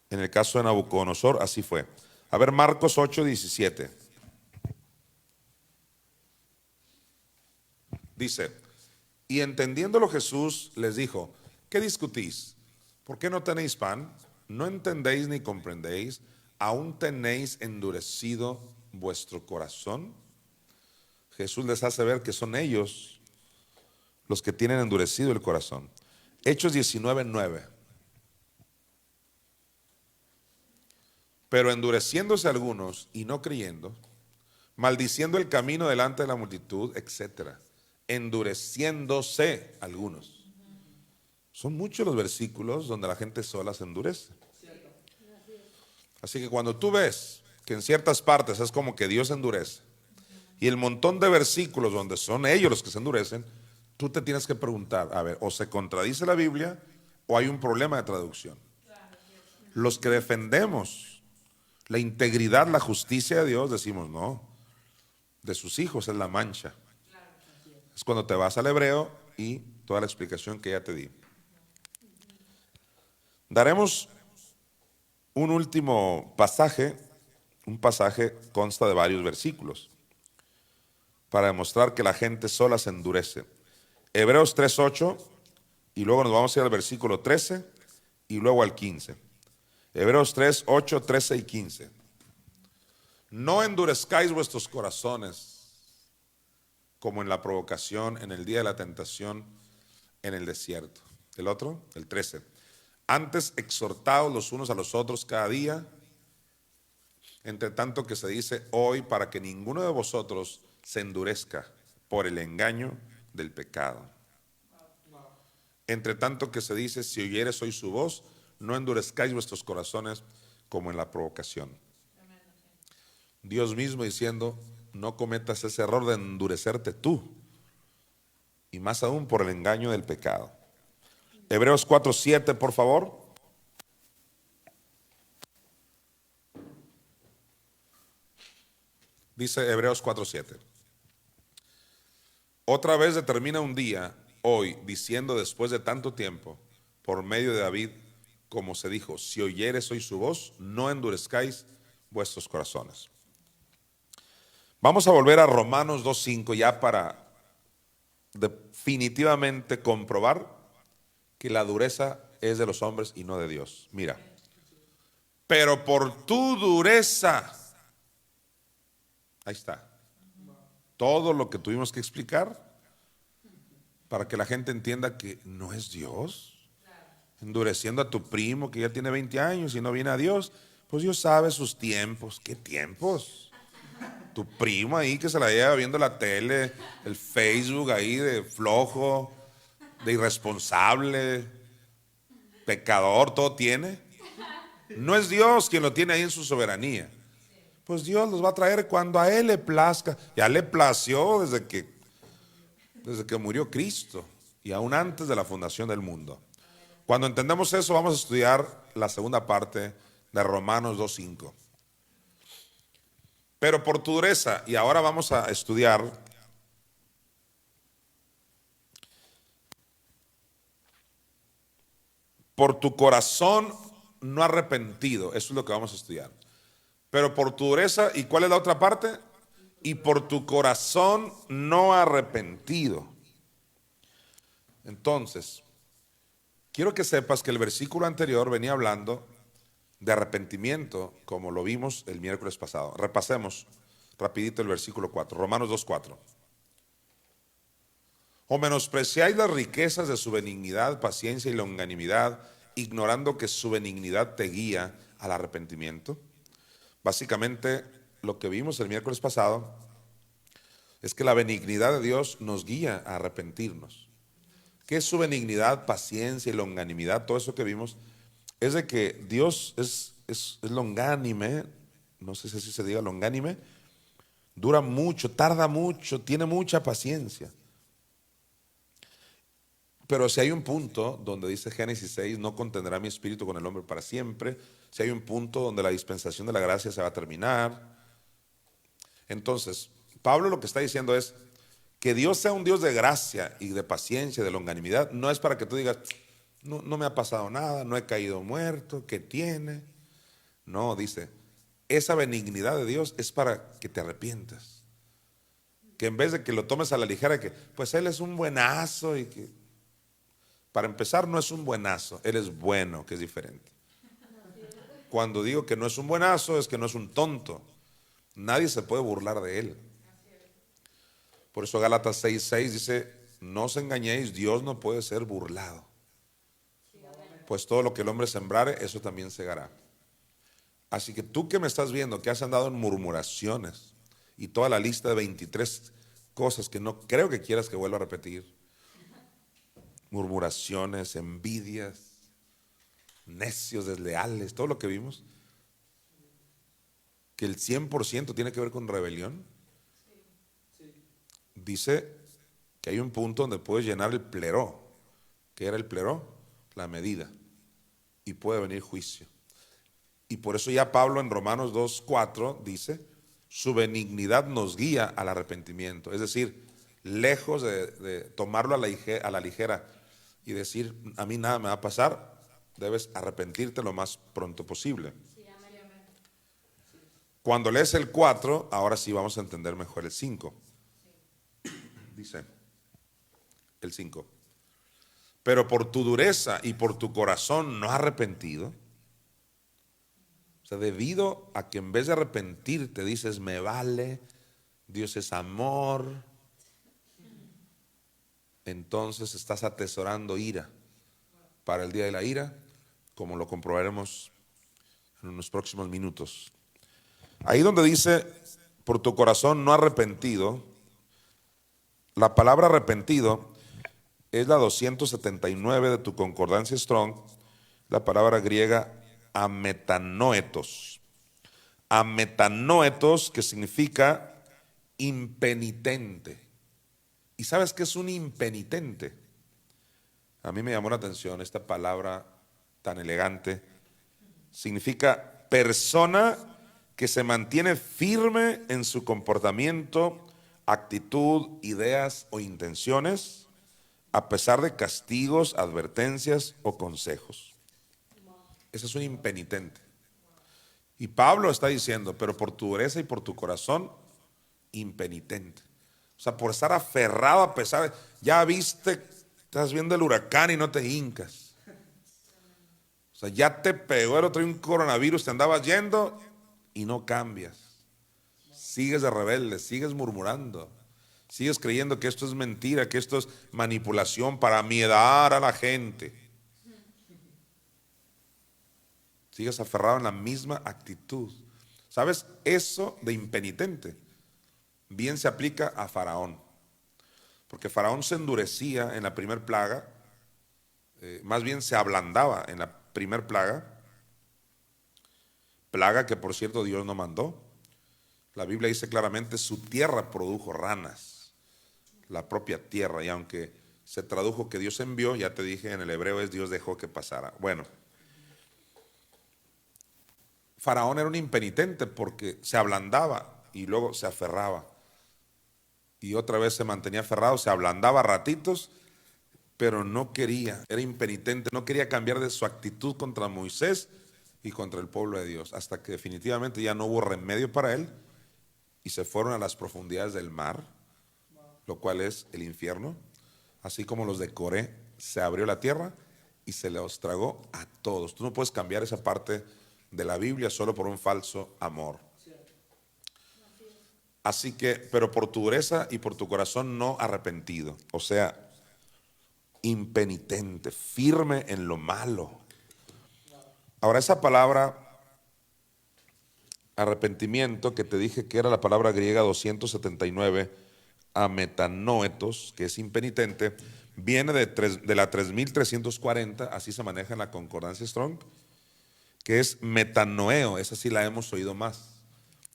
En el caso de Nabucodonosor así fue. A ver, Marcos 8:17. Dice: y entendiéndolo Jesús les dijo: ¿qué discutís? ¿Por qué no tenéis pan? ¿No entendéis ni comprendéis? ¿Aún tenéis endurecido vuestro corazón? Jesús les hace ver que son ellos los que tienen endurecido el corazón. Hechos 19:9. Pero endureciéndose algunos y no creyendo, maldiciendo el camino delante de la multitud, etcétera. Endureciéndose algunos. Son muchos los versículos donde la gente sola se endurece. Así que cuando tú ves que en ciertas partes es como que Dios endurece, y el montón de versículos donde son ellos los que se endurecen, tú te tienes que preguntar, a ver, o se contradice la Biblia o hay un problema de traducción. Los que defendemos la integridad, la justicia de Dios, decimos no, de sus hijos es la mancha. Es cuando te vas al hebreo y toda la explicación que ya te di. Daremos un último pasaje. Un pasaje consta de varios versículos para demostrar que la gente sola se endurece. Hebreos 3:8, y luego nos vamos a ir al versículo 13 y luego al 15. Hebreos 3:8, 13 y 15. No endurezcáis vuestros corazones como en la provocación, en el día de la tentación, en el desierto. El otro, el 13. Antes exhortaos los unos a los otros cada día, entre tanto que se dice hoy, para que ninguno de vosotros se endurezca por el engaño del pecado. Entre tanto que se dice, si oyeres hoy su voz, no endurezcáis vuestros corazones como en la provocación. Dios mismo diciendo, no cometas ese error de endurecerte tú, y más aún por el engaño del pecado. Hebreos 4:7, por favor. Dice Hebreos 4:7. Otra vez determina un día, hoy, diciendo después de tanto tiempo, por medio de David, como se dijo, si oyeres hoy su voz, no endurezcáis vuestros corazones. Vamos a volver a Romanos 2:5 ya para definitivamente comprobar que la dureza es de los hombres y no de Dios. Mira, pero por tu dureza, ahí está, todo lo que tuvimos que explicar para que la gente entienda que no es Dios. Endureciendo a tu primo que ya tiene 20 años y no viene a Dios, pues Dios sabe sus tiempos. ¿Qué tiempos? Tu primo ahí que se la lleva viendo la tele, el Facebook ahí de flojo, de irresponsable, pecador, todo tiene. No es Dios quien lo tiene ahí en su soberanía. Pues Dios los va a traer cuando a Él le plazca. Ya le plació desde que murió Cristo y aún antes de la fundación del mundo. Cuando entendemos eso, vamos a estudiar la segunda parte de Romanos 2:5. Pero por tu dureza, y ahora vamos a estudiar por tu corazón no arrepentido. Eso es lo que vamos a estudiar. Pero por tu dureza, ¿y cuál es la otra parte? Y por tu corazón no arrepentido. Entonces, quiero que sepas que el versículo anterior venía hablando de arrepentimiento, como lo vimos el miércoles pasado. Repasemos rapidito el versículo 4, Romanos 2:4. O menospreciáis las riquezas de su benignidad, paciencia y longanimidad, ignorando que su benignidad te guía al arrepentimiento. Básicamente, lo que vimos el miércoles pasado es que la benignidad de Dios nos guía a arrepentirnos. ¿Qué es su benignidad, paciencia y longanimidad? Todo eso que vimos es de que Dios es longánime, no sé si así se diga, longánime, dura mucho, tarda mucho, tiene mucha paciencia. Pero si hay un punto donde dice Génesis 6, no contendrá mi espíritu con el hombre para siempre, si hay un punto donde la dispensación de la gracia se va a terminar. Entonces, Pablo lo que está diciendo es que Dios sea un Dios de gracia y de paciencia, de longanimidad, no es para que tú digas, no me ha pasado nada, no he caído muerto, ¿qué tiene? No, dice, esa benignidad de Dios es para que te arrepientas. Que en vez de que lo tomes a la ligera, que pues Él es un buenazo y que... Para empezar, no es un buenazo, Él es bueno, que es diferente. Cuando digo que no es un buenazo, es que no es un tonto. Nadie se puede burlar de Él. Por eso Gálatas 6:6 dice, no os engañéis, Dios no puede ser burlado. Pues todo lo que el hombre sembrare, eso también segará. Así que tú que me estás viendo, que has andado en murmuraciones y toda la lista de 23 cosas que no creo que quieras que vuelva a repetir, murmuraciones, envidias, necios, desleales, todo lo que vimos, que el 100% tiene que ver con rebelión. Dice que hay un punto donde puedes llenar el pleró. ¿Qué era el pleró? La medida. Y puede venir juicio. Y por eso ya Pablo en Romanos 2:4 dice, su benignidad nos guía al arrepentimiento. Es decir, lejos de tomarlo a la ligera y decir, a mí nada me va a pasar, debes arrepentirte lo más pronto posible. Cuando lees el 4, ahora sí vamos a entender mejor el 5. Dice el 5, pero por tu dureza y por tu corazón no arrepentido, o sea, debido a que en vez de arrepentirte dices, me vale, Dios es amor, entonces estás atesorando ira para el día de la ira, como lo comprobaremos en unos próximos minutos. Ahí donde dice, por tu corazón no arrepentido, la palabra arrepentido es la 279 de tu concordancia Strong, la palabra griega ametanoetos. Ametanoetos, que significa impenitente. ¿Y sabes qué es un impenitente? A mí me llamó la atención esta palabra tan elegante. Significa persona que se mantiene firme en su comportamiento, actitud, ideas o intenciones, a pesar de castigos, advertencias o consejos. Ese es un impenitente. Y Pablo está diciendo, pero por tu dureza y por tu corazón, impenitente. O sea, por estar aferrado a pesar de, ya viste, estás viendo el huracán y no te hincas. O sea, ya te pegó el otro día un coronavirus, te andabas yendo y no cambias. Sigues de rebelde, sigues murmurando, sigues creyendo que esto es mentira, que esto es manipulación para amiedar a la gente. Sigues aferrado en la misma actitud. ¿Sabes? Eso de impenitente bien se aplica a Faraón. Porque Faraón se endurecía en la primer plaga, más bien se ablandaba en la primer plaga, plaga que por cierto Dios no mandó. La Biblia dice claramente, su tierra produjo ranas, la propia tierra, y aunque se tradujo que Dios envió, ya te dije, en el hebreo es Dios dejó que pasara. Bueno, Faraón era un impenitente porque se ablandaba y luego se aferraba. Y otra vez se mantenía aferrado, se ablandaba a ratitos, pero no quería, era impenitente, no quería cambiar de su actitud contra Moisés y contra el pueblo de Dios, hasta que definitivamente ya no hubo remedio para él y se fueron a las profundidades del mar, lo cual es el infierno, así como los de Coré, se abrió la tierra y se los tragó a todos. Tú no puedes cambiar esa parte de la Biblia solo por un falso amor. Así que, pero por tu dureza y por tu corazón no arrepentido, o sea, impenitente, firme en lo malo. Ahora esa palabra arrepentimiento que te dije que era la palabra griega 279, ametanoetos, que es impenitente, viene de la 3340, así se maneja en la concordancia Strong, que es metanoeo, esa sí la hemos oído más.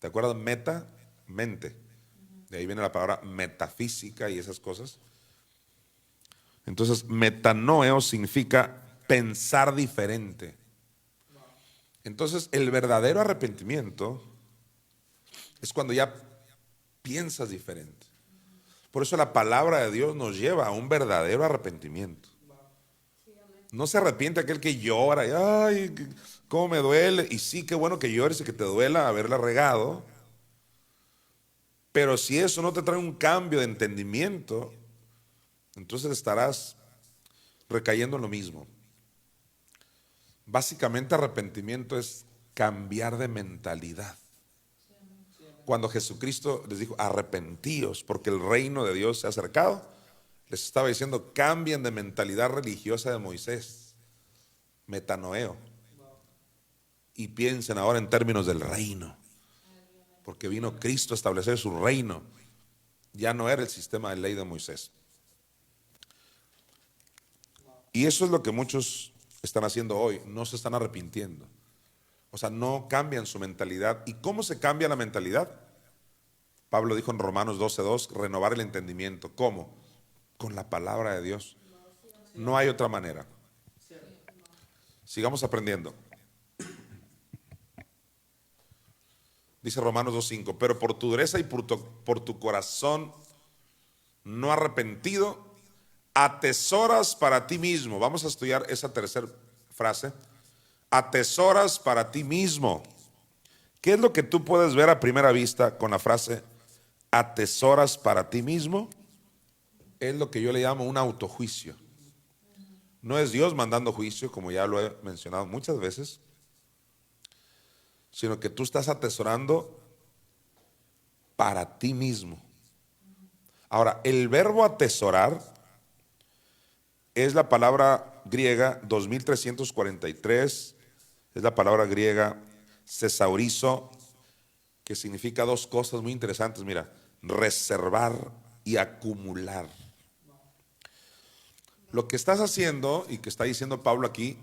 ¿Te acuerdas? Meta, mente. De ahí viene la palabra metafísica y esas cosas. Entonces, metanoeo significa pensar diferente. Entonces, el verdadero arrepentimiento es cuando ya piensas diferente. Por eso la palabra de Dios nos lleva a un verdadero arrepentimiento. No se arrepiente aquel que llora y ay, cómo me duele. Y sí, qué bueno que llores y que te duela haberla regado. Pero si eso no te trae un cambio de entendimiento, entonces estarás recayendo en lo mismo. Básicamente arrepentimiento es cambiar de mentalidad. Cuando Jesucristo les dijo, arrepentíos porque el reino de Dios se ha acercado, les estaba diciendo, cambien de mentalidad religiosa de Moisés, metanoeo, y piensen ahora en términos del reino, porque vino Cristo a establecer su reino. Ya no era el sistema de ley de Moisés. Y eso es lo que muchos están haciendo hoy, no se están arrepintiendo. O sea, no cambian su mentalidad. ¿Y cómo se cambia la mentalidad? Pablo dijo en Romanos 12:2, renovar el entendimiento. ¿Cómo? Con la palabra de Dios. No hay otra manera. Sigamos aprendiendo. Dice Romanos 2:5, pero por tu dureza y por tu corazón no arrepentido, atesoras para ti mismo. Vamos a estudiar esa tercera frase. Atesoras para ti mismo. ¿Qué es lo que tú puedes ver a primera vista con la frase atesoras para ti mismo? Es lo que yo le llamo un autojuicio. No es Dios mandando juicio, como ya lo he mencionado muchas veces, sino que tú estás atesorando para ti mismo. Ahora, el verbo atesorar es la palabra griega 2343, es la palabra griega thesaurizo, que significa dos cosas muy interesantes. Mira, reservar y acumular. Lo que estás haciendo y que está diciendo Pablo aquí,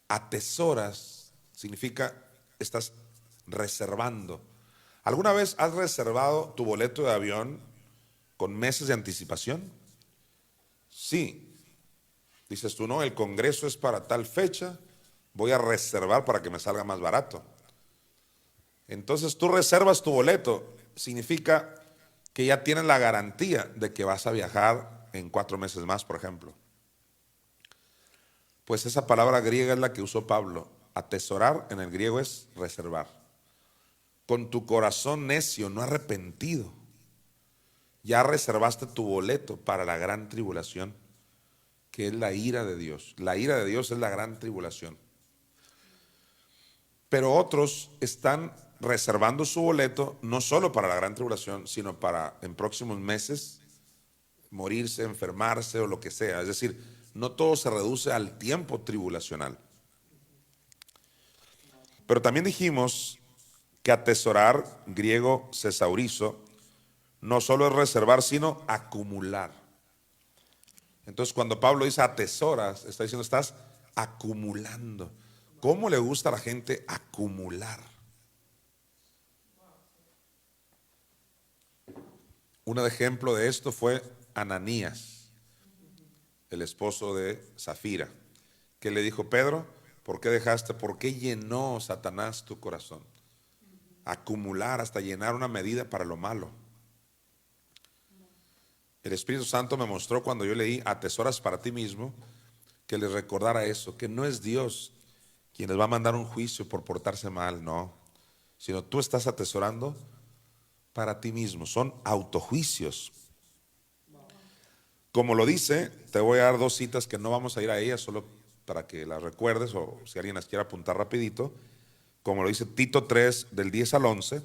atesoras, significa estás reservando. ¿Alguna vez has reservado tu boleto de avión con meses de anticipación? Sí. Dices tú, no, el congreso es para tal fecha, voy a reservar para que me salga más barato. Entonces tú reservas tu boleto, significa que ya tienes la garantía de que vas a viajar en 4 meses más, por ejemplo. Pues esa palabra griega es la que usó Pablo. Atesorar en el griego es reservar. Con tu corazón necio, no arrepentido, ya reservaste tu boleto para la gran tribulación, que es la ira de Dios. La ira de Dios es la gran tribulación. Pero otros están reservando su boleto no solo para la gran tribulación, sino para en próximos meses morirse, enfermarse o lo que sea. Es decir, no todo se reduce al tiempo tribulacional. Pero también dijimos que atesorar, griego thesaurizo, no solo es reservar, sino acumular. Entonces, cuando Pablo dice atesoras, está diciendo estás acumulando. ¿Cómo le gusta a la gente acumular? Un ejemplo de esto fue Ananías, el esposo de Zafira, que le dijo, Pedro, ¿por qué llenó Satanás tu corazón? Acumular hasta llenar una medida para lo malo. El Espíritu Santo me mostró cuando yo leí atesoras para ti mismo, que les recordara eso, que no es Dios quien les va a mandar un juicio por portarse mal, no, sino tú estás atesorando para ti mismo, son autojuicios. Como lo dice, te voy a dar 2 citas que no vamos a ir a ellas, solo para que las recuerdes o si alguien las quiere apuntar rapidito. Como lo dice Tito 3 del 10 al 11,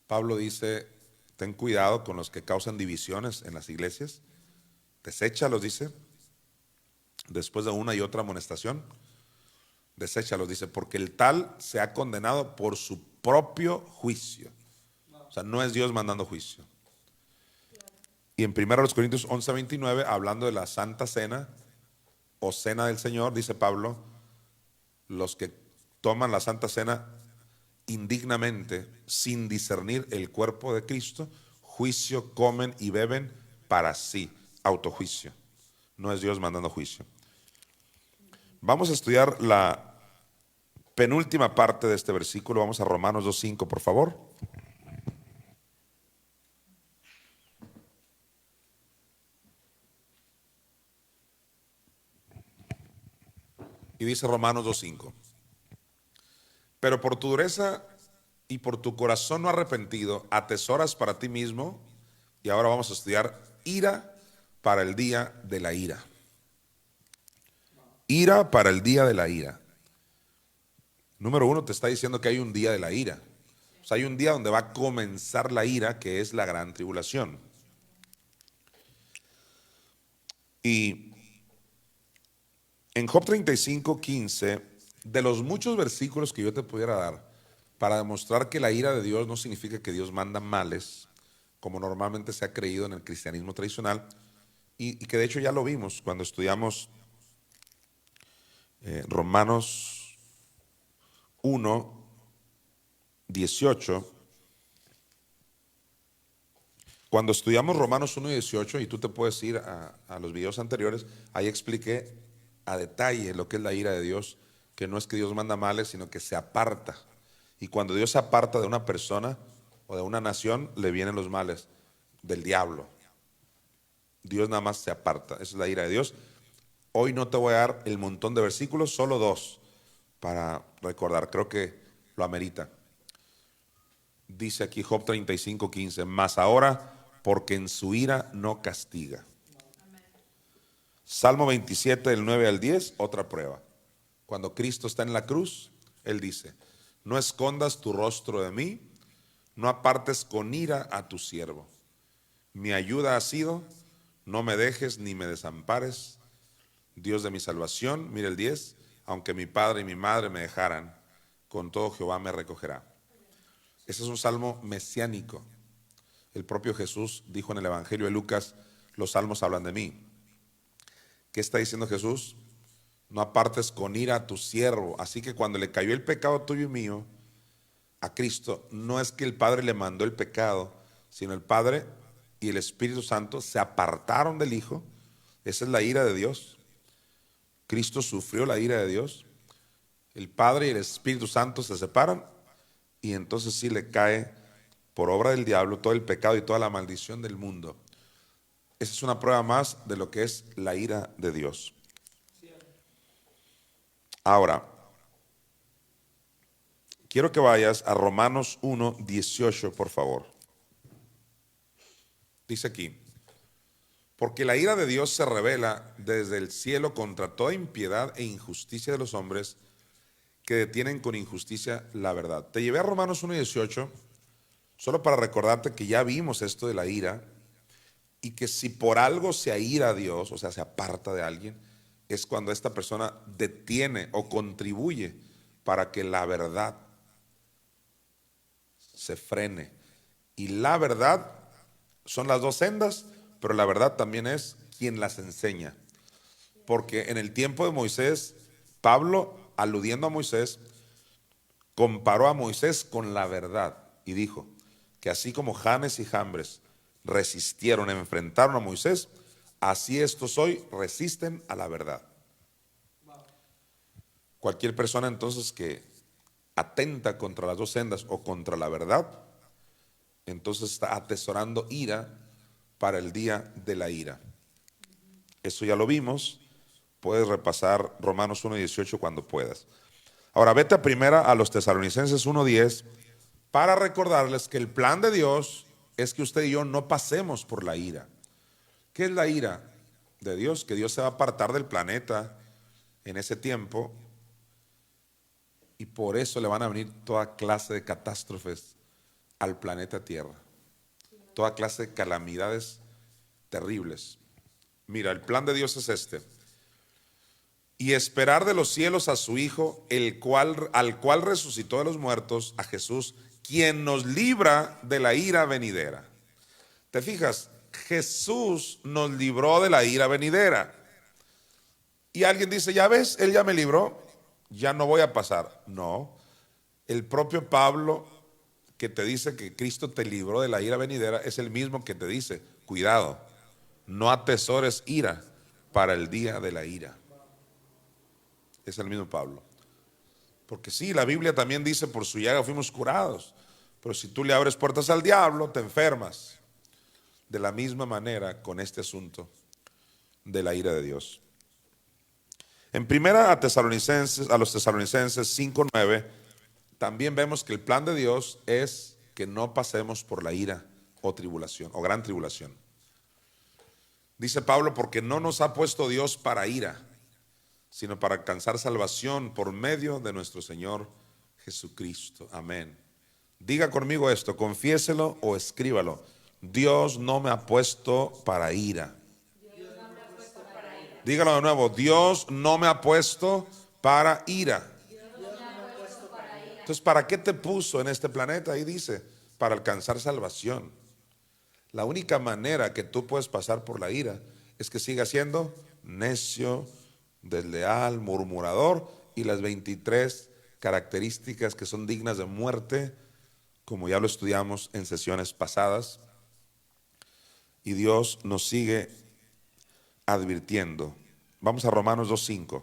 Pablo dice, ten cuidado con los que causan divisiones en las iglesias, deséchalos, dice, después de una y otra amonestación, deséchalos, dice, porque el tal se ha condenado por su propio juicio. O sea, no es Dios mandando juicio. Y en 1 Corintios 11:29, hablando de la Santa Cena o Cena del Señor, dice Pablo, los que toman la Santa Cena indignamente, sin discernir el cuerpo de Cristo, juicio comen y beben para sí. Autojuicio. No es Dios mandando juicio. Vamos a estudiar la penúltima parte de este versículo. Vamos a Romanos 2:5, por favor. Y dice Romanos 2:5. Pero por tu dureza y por tu corazón no arrepentido, atesoras para ti mismo. Y ahora vamos a estudiar ira para el día de la ira. Ira para el día de la ira. Número 1 te está diciendo que hay un día de la ira. O sea, hay un día donde va a comenzar la ira, que es la gran tribulación. Y en Job 35:15, de los muchos versículos que yo te pudiera dar para demostrar que la ira de Dios no significa que Dios manda males, como normalmente se ha creído en el cristianismo tradicional, y que de hecho ya lo vimos cuando estudiamos Romanos 1:18. Cuando estudiamos Romanos 1:18, y tú te puedes ir a los videos anteriores, ahí expliqué a detalle lo que es la ira de Dios, que no es que Dios manda males, sino que se aparta. Y cuando Dios se aparta de una persona o de una nación, le vienen los males del diablo. Dios nada más se aparta. Esa es la ira de Dios. Hoy no te voy a dar el montón de versículos, solo 2 para recordar. Creo que lo amerita. Dice aquí Job 35:15, mas ahora porque en su ira no castiga. Salmo 27 del 9 al 10, otra prueba. Cuando Cristo está en la cruz, Él dice, no escondas tu rostro de mí, no apartes con ira a tu siervo. Mi ayuda ha sido, no me dejes ni me desampares, Dios de mi salvación. Mira el 10, aunque mi padre y mi madre me dejaran, con todo Jehová me recogerá. Ese es un salmo mesiánico. El propio Jesús dijo en el Evangelio de Lucas, los salmos hablan de mí. ¿Qué está diciendo Jesús? No apartes con ira a tu siervo. Así que cuando le cayó el pecado tuyo y mío a Cristo, no es que el Padre le mandó el pecado, sino el Padre y el Espíritu Santo se apartaron del Hijo. Esa es la ira de Dios. Cristo sufrió la ira de Dios. El Padre y el Espíritu Santo se separan y entonces sí le cae por obra del diablo todo el pecado y toda la maldición del mundo. Esa es una prueba más de lo que es la ira de Dios. Ahora, quiero que vayas a Romanos 1:18, por favor. Dice aquí, porque la ira de Dios se revela desde el cielo contra toda impiedad e injusticia de los hombres que detienen con injusticia la verdad. Te llevé a Romanos 1:18 solo para recordarte que ya vimos esto de la ira y que si por algo se aira a Dios, o sea, se aparta de alguien, es cuando esta persona detiene o contribuye para que la verdad se frene. Y la verdad son las dos sendas, pero la verdad también es quien las enseña. Porque en el tiempo de Moisés, Pablo, aludiendo a Moisés, comparó a Moisés con la verdad y dijo que así como Janes y Jambres resistieron, enfrentaron a Moisés, así estos hoy resisten a la verdad. Cualquier persona entonces que atenta contra las dos sendas o contra la verdad, entonces está atesorando ira para el día de la ira. Eso ya lo vimos. Puedes repasar Romanos 1:18 cuando puedas. Ahora vete a los Tesalonicenses 1:10 para recordarles que el plan de Dios es que usted y yo no pasemos por la ira. ¿Qué es la ira de Dios? Que Dios se va a apartar del planeta en ese tiempo y por eso le van a venir toda clase de catástrofes al planeta Tierra. Toda clase de calamidades terribles. Mira, el plan de Dios es este. Y esperar de los cielos a su Hijo, al cual resucitó de los muertos, a Jesús, quien nos libra de la ira venidera. ¿Te fijas? Jesús nos libró de la ira venidera. Y alguien dice, ya ves, Él ya me libró, ya no voy a pasar. No, el propio Pablo, que te dice que Cristo te libró de la ira venidera es el mismo que te dice, cuidado, no atesores ira para el día de la ira. Es el mismo Pablo. Porque sí, la Biblia también dice, por su llaga fuimos curados. Pero si tú le abres puertas al diablo, te enfermas. De la misma manera con este asunto de la ira de Dios. En primera a los Tesalonicenses 5:9, también vemos que el plan de Dios es que no pasemos por la ira o tribulación, o gran tribulación. Dice Pablo, porque no nos ha puesto Dios para ira, sino para alcanzar salvación por medio de nuestro Señor Jesucristo. Amén. Diga conmigo esto, confiéselo o escríbalo. Dios no me ha puesto para ira. Dígalo de nuevo, Dios no me ha puesto para ira. Entonces, ¿para qué te puso en este planeta? Ahí dice, para alcanzar salvación. La única manera que tú puedes pasar por la ira es que sigas siendo necio, desleal, murmurador y las 23 características que son dignas de muerte, como ya lo estudiamos en sesiones pasadas. Y Dios nos sigue advirtiendo. Vamos a Romanos 2:5.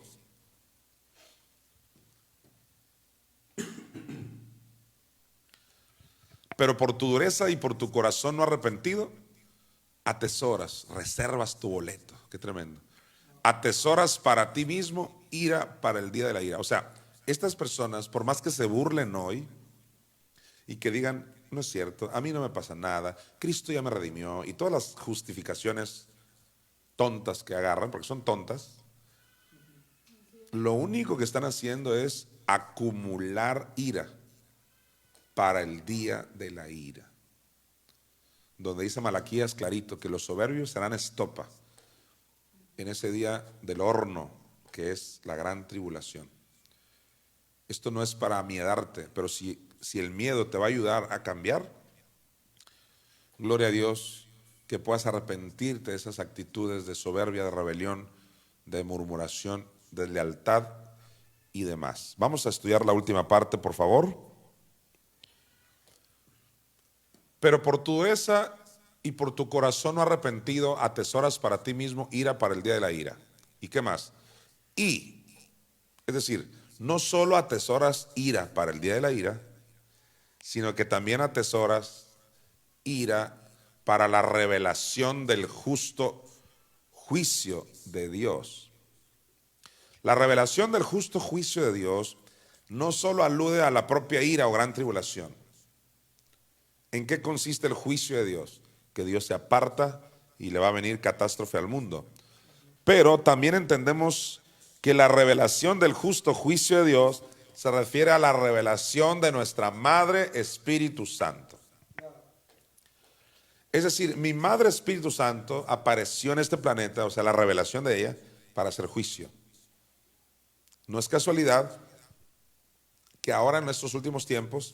Pero por tu dureza y por tu corazón no arrepentido, atesoras, reservas tu boleto. Qué tremendo. Atesoras para ti mismo ira para el día de la ira. O sea, estas personas, por más que se burlen hoy y que digan, no es cierto, a mí no me pasa nada, Cristo ya me redimió, y todas las justificaciones tontas que agarran, porque son tontas, lo único que están haciendo es acumular ira para el día de la ira, donde dice Malaquías clarito que los soberbios serán estopa en ese día del horno, que es la gran tribulación. Esto no es para amiedarte, pero si el miedo te va a ayudar a cambiar, gloria a Dios, que puedas arrepentirte de esas actitudes de soberbia, de rebelión, de murmuración, de lealtad y demás. Vamos a estudiar la última parte, por favor. Pero por tu dureza y por tu corazón no arrepentido, atesoras para ti mismo ira para el día de la ira. ¿Y qué más? Y, es decir, no solo atesoras ira para el día de la ira, sino que también atesoras ira para la revelación del justo juicio de Dios. La revelación del justo juicio de Dios no solo alude a la propia ira o gran tribulación. ¿En qué consiste el juicio de Dios? Que Dios se aparta y le va a venir catástrofe al mundo. Pero también entendemos que la revelación del justo juicio de Dios se refiere a la revelación de nuestra Madre Espíritu Santo. Es decir, mi Madre Espíritu Santo apareció en este planeta, o sea, la revelación de ella, para hacer juicio. No es casualidad que ahora en nuestros últimos tiempos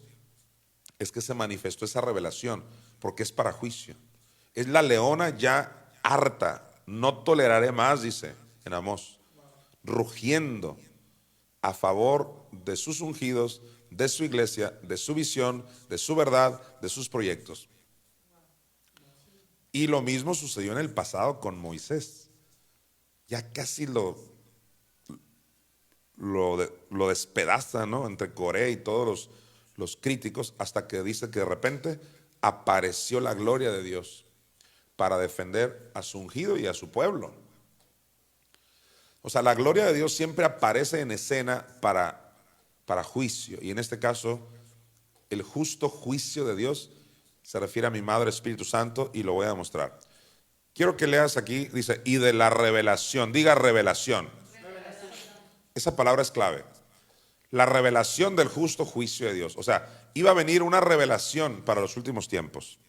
es que se manifestó esa revelación, porque es para juicio. Es la leona ya harta, no toleraré más, dice en Amós, rugiendo a favor de sus ungidos, de su iglesia, de su visión, de su verdad, de sus proyectos. Y lo mismo sucedió en el pasado con Moisés. Ya casi lo despedaza, ¿no? Entre Coré y todos los críticos, hasta que dice que de repente apareció la gloria de Dios para defender a su ungido y a su pueblo. O sea, la gloria de Dios siempre aparece en escena para juicio, y en este caso el justo juicio de Dios se refiere a mi Madre Espíritu Santo, y lo voy a demostrar. Quiero que leas aquí, dice, y de la revelación, diga revelación. Esa palabra es clave. La revelación del justo juicio de Dios. O sea, iba a venir una revelación para los últimos tiempos.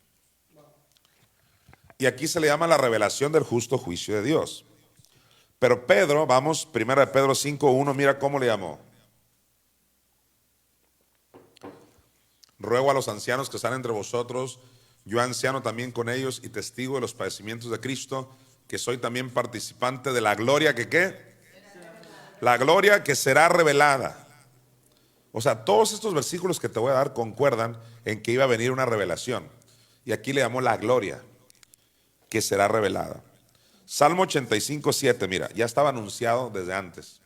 Y aquí se le llama la revelación del justo juicio de Dios. Pero Pedro, vamos, 1 Pedro 5:1, mira cómo le llamó. Ruego a los ancianos que están entre vosotros, yo anciano también con ellos y testigo de los padecimientos de Cristo, que soy también participante de la gloria que ¿qué? La gloria que será revelada. O sea, todos estos versículos que te voy a dar concuerdan en que iba a venir una revelación. Y aquí le llamó la gloria, que será revelada. Salmo 85:7, mira, ya estaba anunciado desde antes.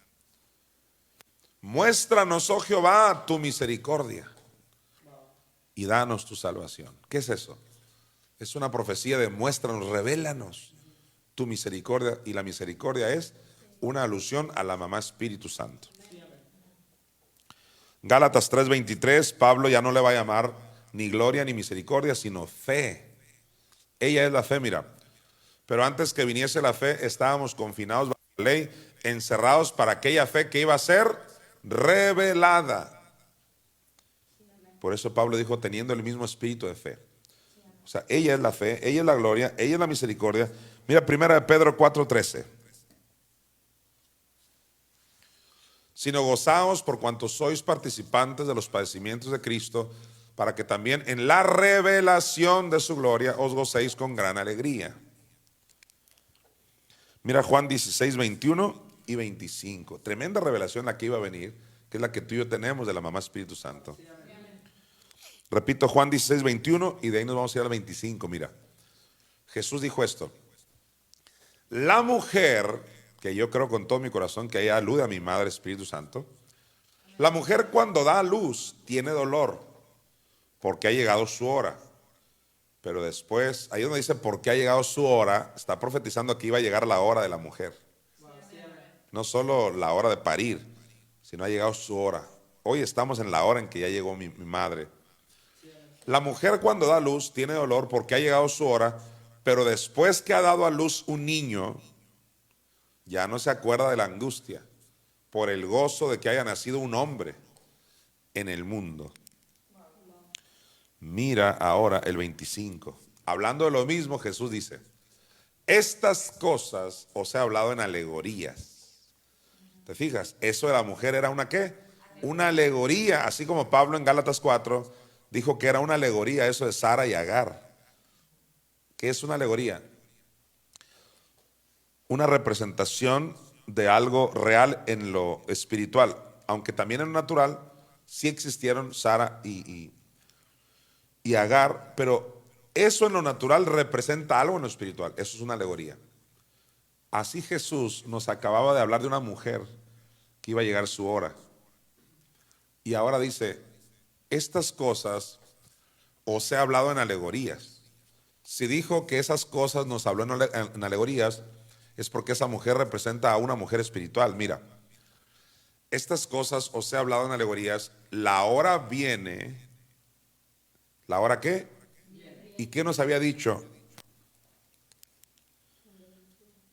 Muéstranos, oh Jehová, tu misericordia y danos tu salvación. ¿Qué es eso? Es una profecía de muéstranos, revélanos tu misericordia. Y la misericordia es una alusión a la mamá Espíritu Santo. Gálatas 3:23, Pablo ya no le va a llamar ni gloria ni misericordia, sino fe. Ella es la fe, mira. Pero antes que viniese la fe, estábamos confinados bajo la ley, encerrados para aquella fe que iba a ser revelada. Por eso Pablo dijo, teniendo el mismo espíritu de fe. O sea, ella es la fe, ella es la gloria, ella es la misericordia. Mira, 1 Pedro 4:13. Sino gozaos por cuanto sois participantes de los padecimientos de Cristo, para que también en la revelación de su gloria os gocéis con gran alegría. Mira Juan 16:21 y 25. Tremenda revelación la que iba a venir, que es la que tú y yo tenemos de la mamá Espíritu Santo. Repito, Juan 16:21 y de ahí nos vamos a ir al 25. Mira, Jesús dijo esto: la mujer, que yo creo con todo mi corazón que ella alude a mi madre Espíritu Santo, la mujer cuando da a luz tiene dolor porque ha llegado su hora. Pero después, ahí donde dice porque ha llegado su hora, está profetizando que iba a llegar la hora de la mujer. No solo la hora de parir, sino ha llegado su hora. Hoy estamos en la hora en que ya llegó mi madre. La mujer cuando da a luz tiene dolor porque ha llegado su hora, pero después que ha dado a luz un niño, ya no se acuerda de la angustia por el gozo de que haya nacido un hombre en el mundo. Mira ahora el 25. Hablando de lo mismo, Jesús dice: estas cosas os he hablado en alegorías. ¿Te fijas? Eso de la mujer era una ¿qué? Una alegoría, así como Pablo en Gálatas 4 dijo que era una alegoría eso de Sara y Agar. ¿Qué es una alegoría? Una representación de algo real en lo espiritual, aunque también en lo natural sí existieron Sara y Agar, pero eso en lo natural representa algo en lo espiritual. Eso es una alegoría. Así Jesús nos acababa de hablar de una mujer que iba a llegar su hora, y ahora dice: estas cosas os he hablado en alegorías. Si dijo que esas cosas nos habló en alegorías, es porque esa mujer representa a una mujer espiritual. Mira, estas cosas os he hablado en alegorías, la hora viene. ¿La hora qué? ¿Y qué nos había dicho?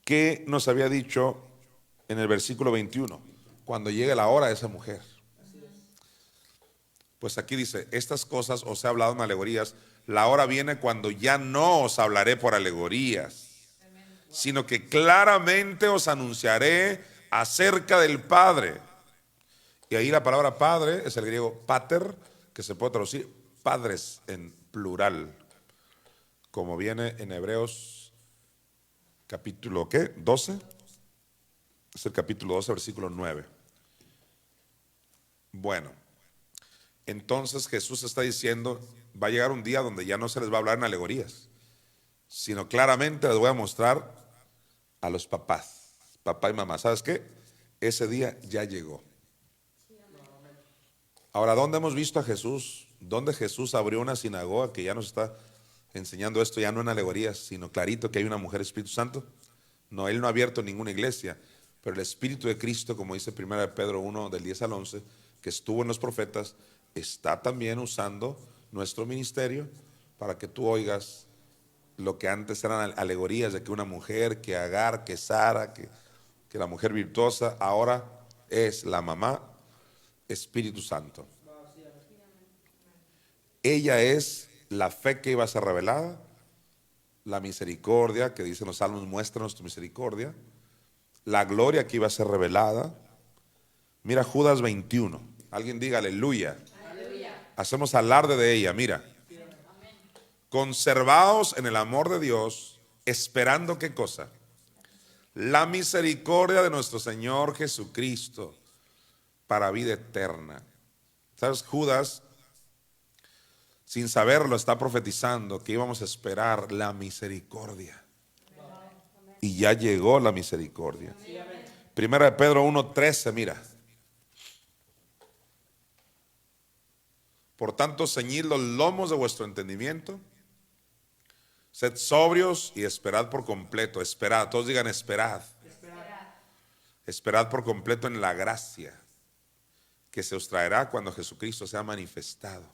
¿Qué nos había dicho en el versículo 21? Cuando llegue la hora de esa mujer. Pues aquí dice: estas cosas os he hablado en alegorías, la hora viene cuando ya no os hablaré por alegorías, sino que claramente os anunciaré acerca del Padre. Y ahí la palabra Padre es el griego pater, que se puede traducir padres en plural, como viene en Hebreos capítulo ¿qué? 12. Es el capítulo 12, versículo 9. Bueno, entonces Jesús está diciendo: va a llegar un día donde ya no se les va a hablar en alegorías, sino claramente les voy a mostrar a los papás, papá y mamá. ¿Sabes qué? Ese día ya llegó. Ahora, ¿dónde hemos visto a Jesús? ¿Dónde Jesús abrió una sinagoga que ya nos está enseñando esto, ya no en alegorías, sino clarito que hay una mujer Espíritu Santo? No, Él no ha abierto ninguna iglesia, pero el Espíritu de Cristo, como dice 1 Pedro 1, del 10 al 11, que estuvo en los profetas, está también usando nuestro ministerio para que tú oigas lo que antes eran alegorías de que una mujer, que Agar, que Sara, que la mujer virtuosa, ahora es la mamá Espíritu Santo. Ella es la fe que iba a ser revelada, la misericordia que dicen los salmos: muéstranos tu misericordia, la gloria que iba a ser revelada. Mira Judas 21, alguien diga aleluya. Aleluya. Hacemos alarde de ella. Mira: conservaos en el amor de Dios, esperando ¿qué cosa? La misericordia de nuestro Señor Jesucristo para vida eterna. ¿Sabes? Judas, sin saberlo, está profetizando que íbamos a esperar la misericordia. Y ya llegó la misericordia. Primera de Pedro 1:13, mira. Por tanto, ceñid los lomos de vuestro entendimiento, sed sobrios y esperad por completo. Esperad, todos digan esperad. Esperad por completo en la gracia que se os traerá cuando Jesucristo sea manifestado.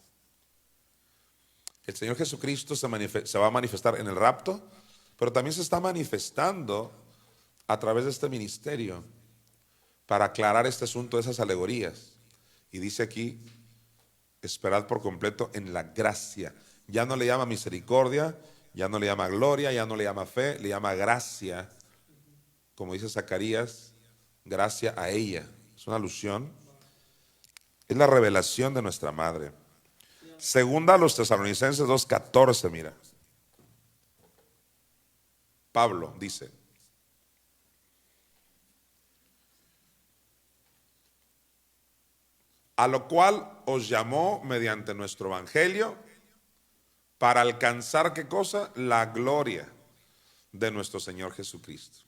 El Señor Jesucristo se va a manifestar en el rapto, pero también se está manifestando a través de este ministerio para aclarar este asunto de esas alegorías. Y dice aquí, esperad por completo en la gracia. Ya no le llama misericordia, ya no le llama gloria, ya no le llama fe, le llama gracia. Como dice Zacarías, gracia a ella. Es una alusión. Es la revelación de nuestra madre. Segunda a los Tesalonicenses 2:14, mira. Pablo dice: a lo cual os llamó mediante nuestro evangelio para alcanzar, ¿qué cosa? La gloria de nuestro Señor Jesucristo.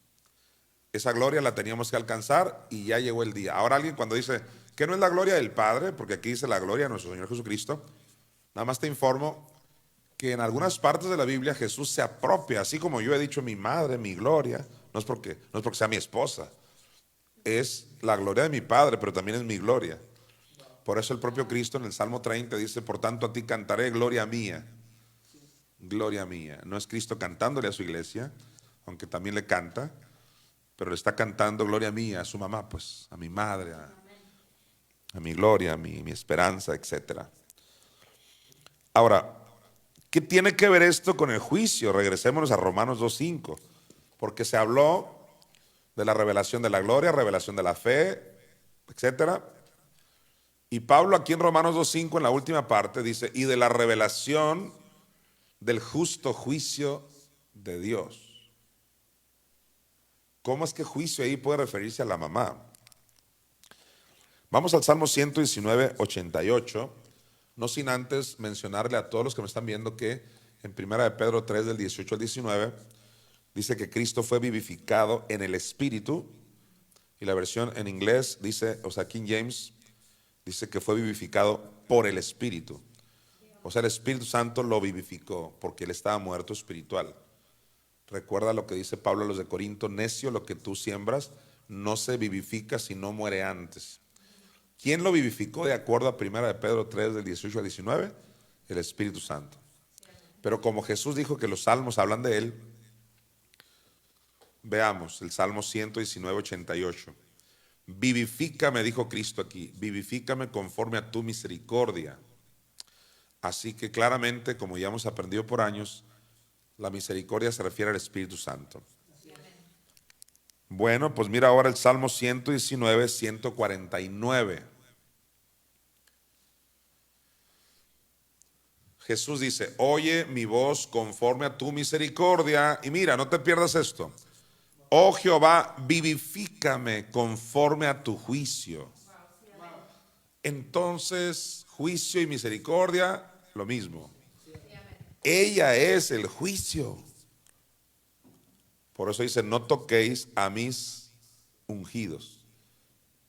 Esa gloria la teníamos que alcanzar y ya llegó el día. Ahora alguien cuando dice que no es la gloria del Padre, porque aquí dice la gloria de nuestro Señor Jesucristo, nada más te informo que en algunas partes de la Biblia Jesús se apropia, así como yo he dicho mi madre, mi gloria, no es porque sea mi esposa, es la gloria de mi Padre, pero también es mi gloria. Por eso el propio Cristo en el Salmo 30 dice: por tanto a ti cantaré gloria mía. Gloria mía. No es Cristo cantándole a su iglesia, aunque también le canta, pero le está cantando gloria mía a su mamá, pues, a mi madre, a mi gloria, a mi esperanza, etc. Ahora, ¿qué tiene que ver esto con el juicio? Regresémonos a Romanos 2:5, porque se habló de la revelación de la gloria, revelación de la fe, etc. Y Pablo aquí en Romanos 2:5, en la última parte, dice: y de la revelación del justo juicio de Dios. ¿Cómo es que juicio ahí puede referirse a la mamá? Vamos al Salmo 119:88, no sin antes mencionarle a todos los que me están viendo que en Primera de Pedro 3, del 18 al 19, dice que Cristo fue vivificado en el Espíritu, y la versión en inglés dice, o sea, King James, dice que fue vivificado por el Espíritu. O sea, el Espíritu Santo lo vivificó porque él estaba muerto espiritual. Recuerda lo que dice Pablo a los de Corinto: necio, lo que tú siembras no se vivifica si no muere antes. ¿Quién lo vivificó de acuerdo a 1 de Pedro 3, del 18 al 19? El Espíritu Santo. Pero como Jesús dijo que los salmos hablan de él, veamos el Salmo 119:88. Vivifícame, dijo Cristo aquí, vivifícame conforme a tu misericordia. Así que claramente, como ya hemos aprendido por años, la misericordia se refiere al Espíritu Santo. Bueno, pues mira ahora el Salmo 119:149. Jesús dice: oye mi voz conforme a tu misericordia. Y mira, no te pierdas esto. Oh Jehová, vivifícame conforme a tu juicio. Entonces, juicio y misericordia, lo mismo. Ella es el juicio. Por eso dice: no toquéis a mis ungidos.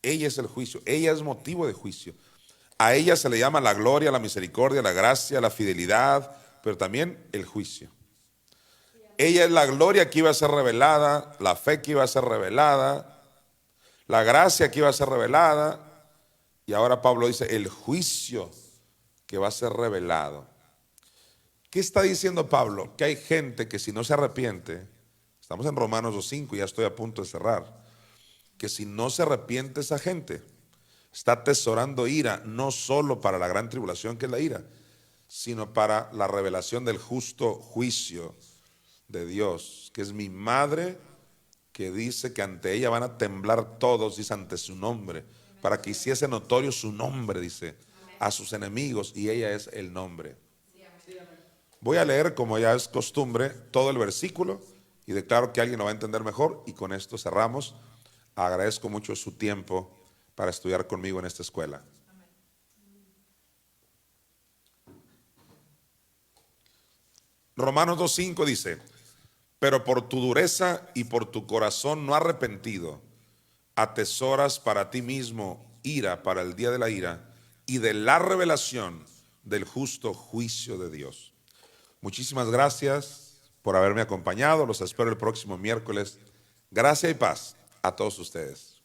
Ella es el juicio, ella es motivo de juicio. A ella se le llama la gloria, la misericordia, la gracia, la fidelidad, pero también el juicio. Ella es la gloria que iba a ser revelada, la fe que iba a ser revelada, la gracia que iba a ser revelada, y ahora Pablo dice el juicio que va a ser revelado. ¿Qué está diciendo Pablo? Que hay gente que si no se arrepiente, estamos en Romanos 2:5, ya estoy a punto de cerrar, que si no se arrepiente esa gente, está atesorando ira, no solo para la gran tribulación que es la ira, sino para la revelación del justo juicio de Dios, que es mi madre, que dice que ante ella van a temblar todos, dice, ante su nombre, para que hiciese notorio su nombre, dice, a sus enemigos, y ella es el nombre. Voy a leer, como ya es costumbre, todo el versículo y declaro que alguien lo va a entender mejor, y con esto cerramos. Agradezco mucho su tiempo para estudiar conmigo en esta escuela. Romanos 2:5 dice, pero por tu dureza y por tu corazón no arrepentido, atesoras para ti mismo ira para el día de la ira y de la revelación del justo juicio de Dios. Muchísimas gracias por haberme acompañado. Los espero el próximo miércoles. Gracia y paz a todos ustedes.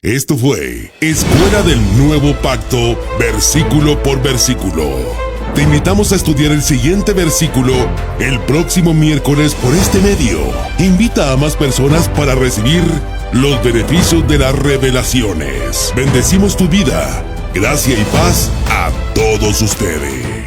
Esto fue Escuela del Nuevo Pacto, versículo por versículo. Te invitamos a estudiar el siguiente versículo el próximo miércoles por este medio. Invita a más personas para recibir los beneficios de las revelaciones. Bendecimos tu vida. Gracia y paz a todos ustedes.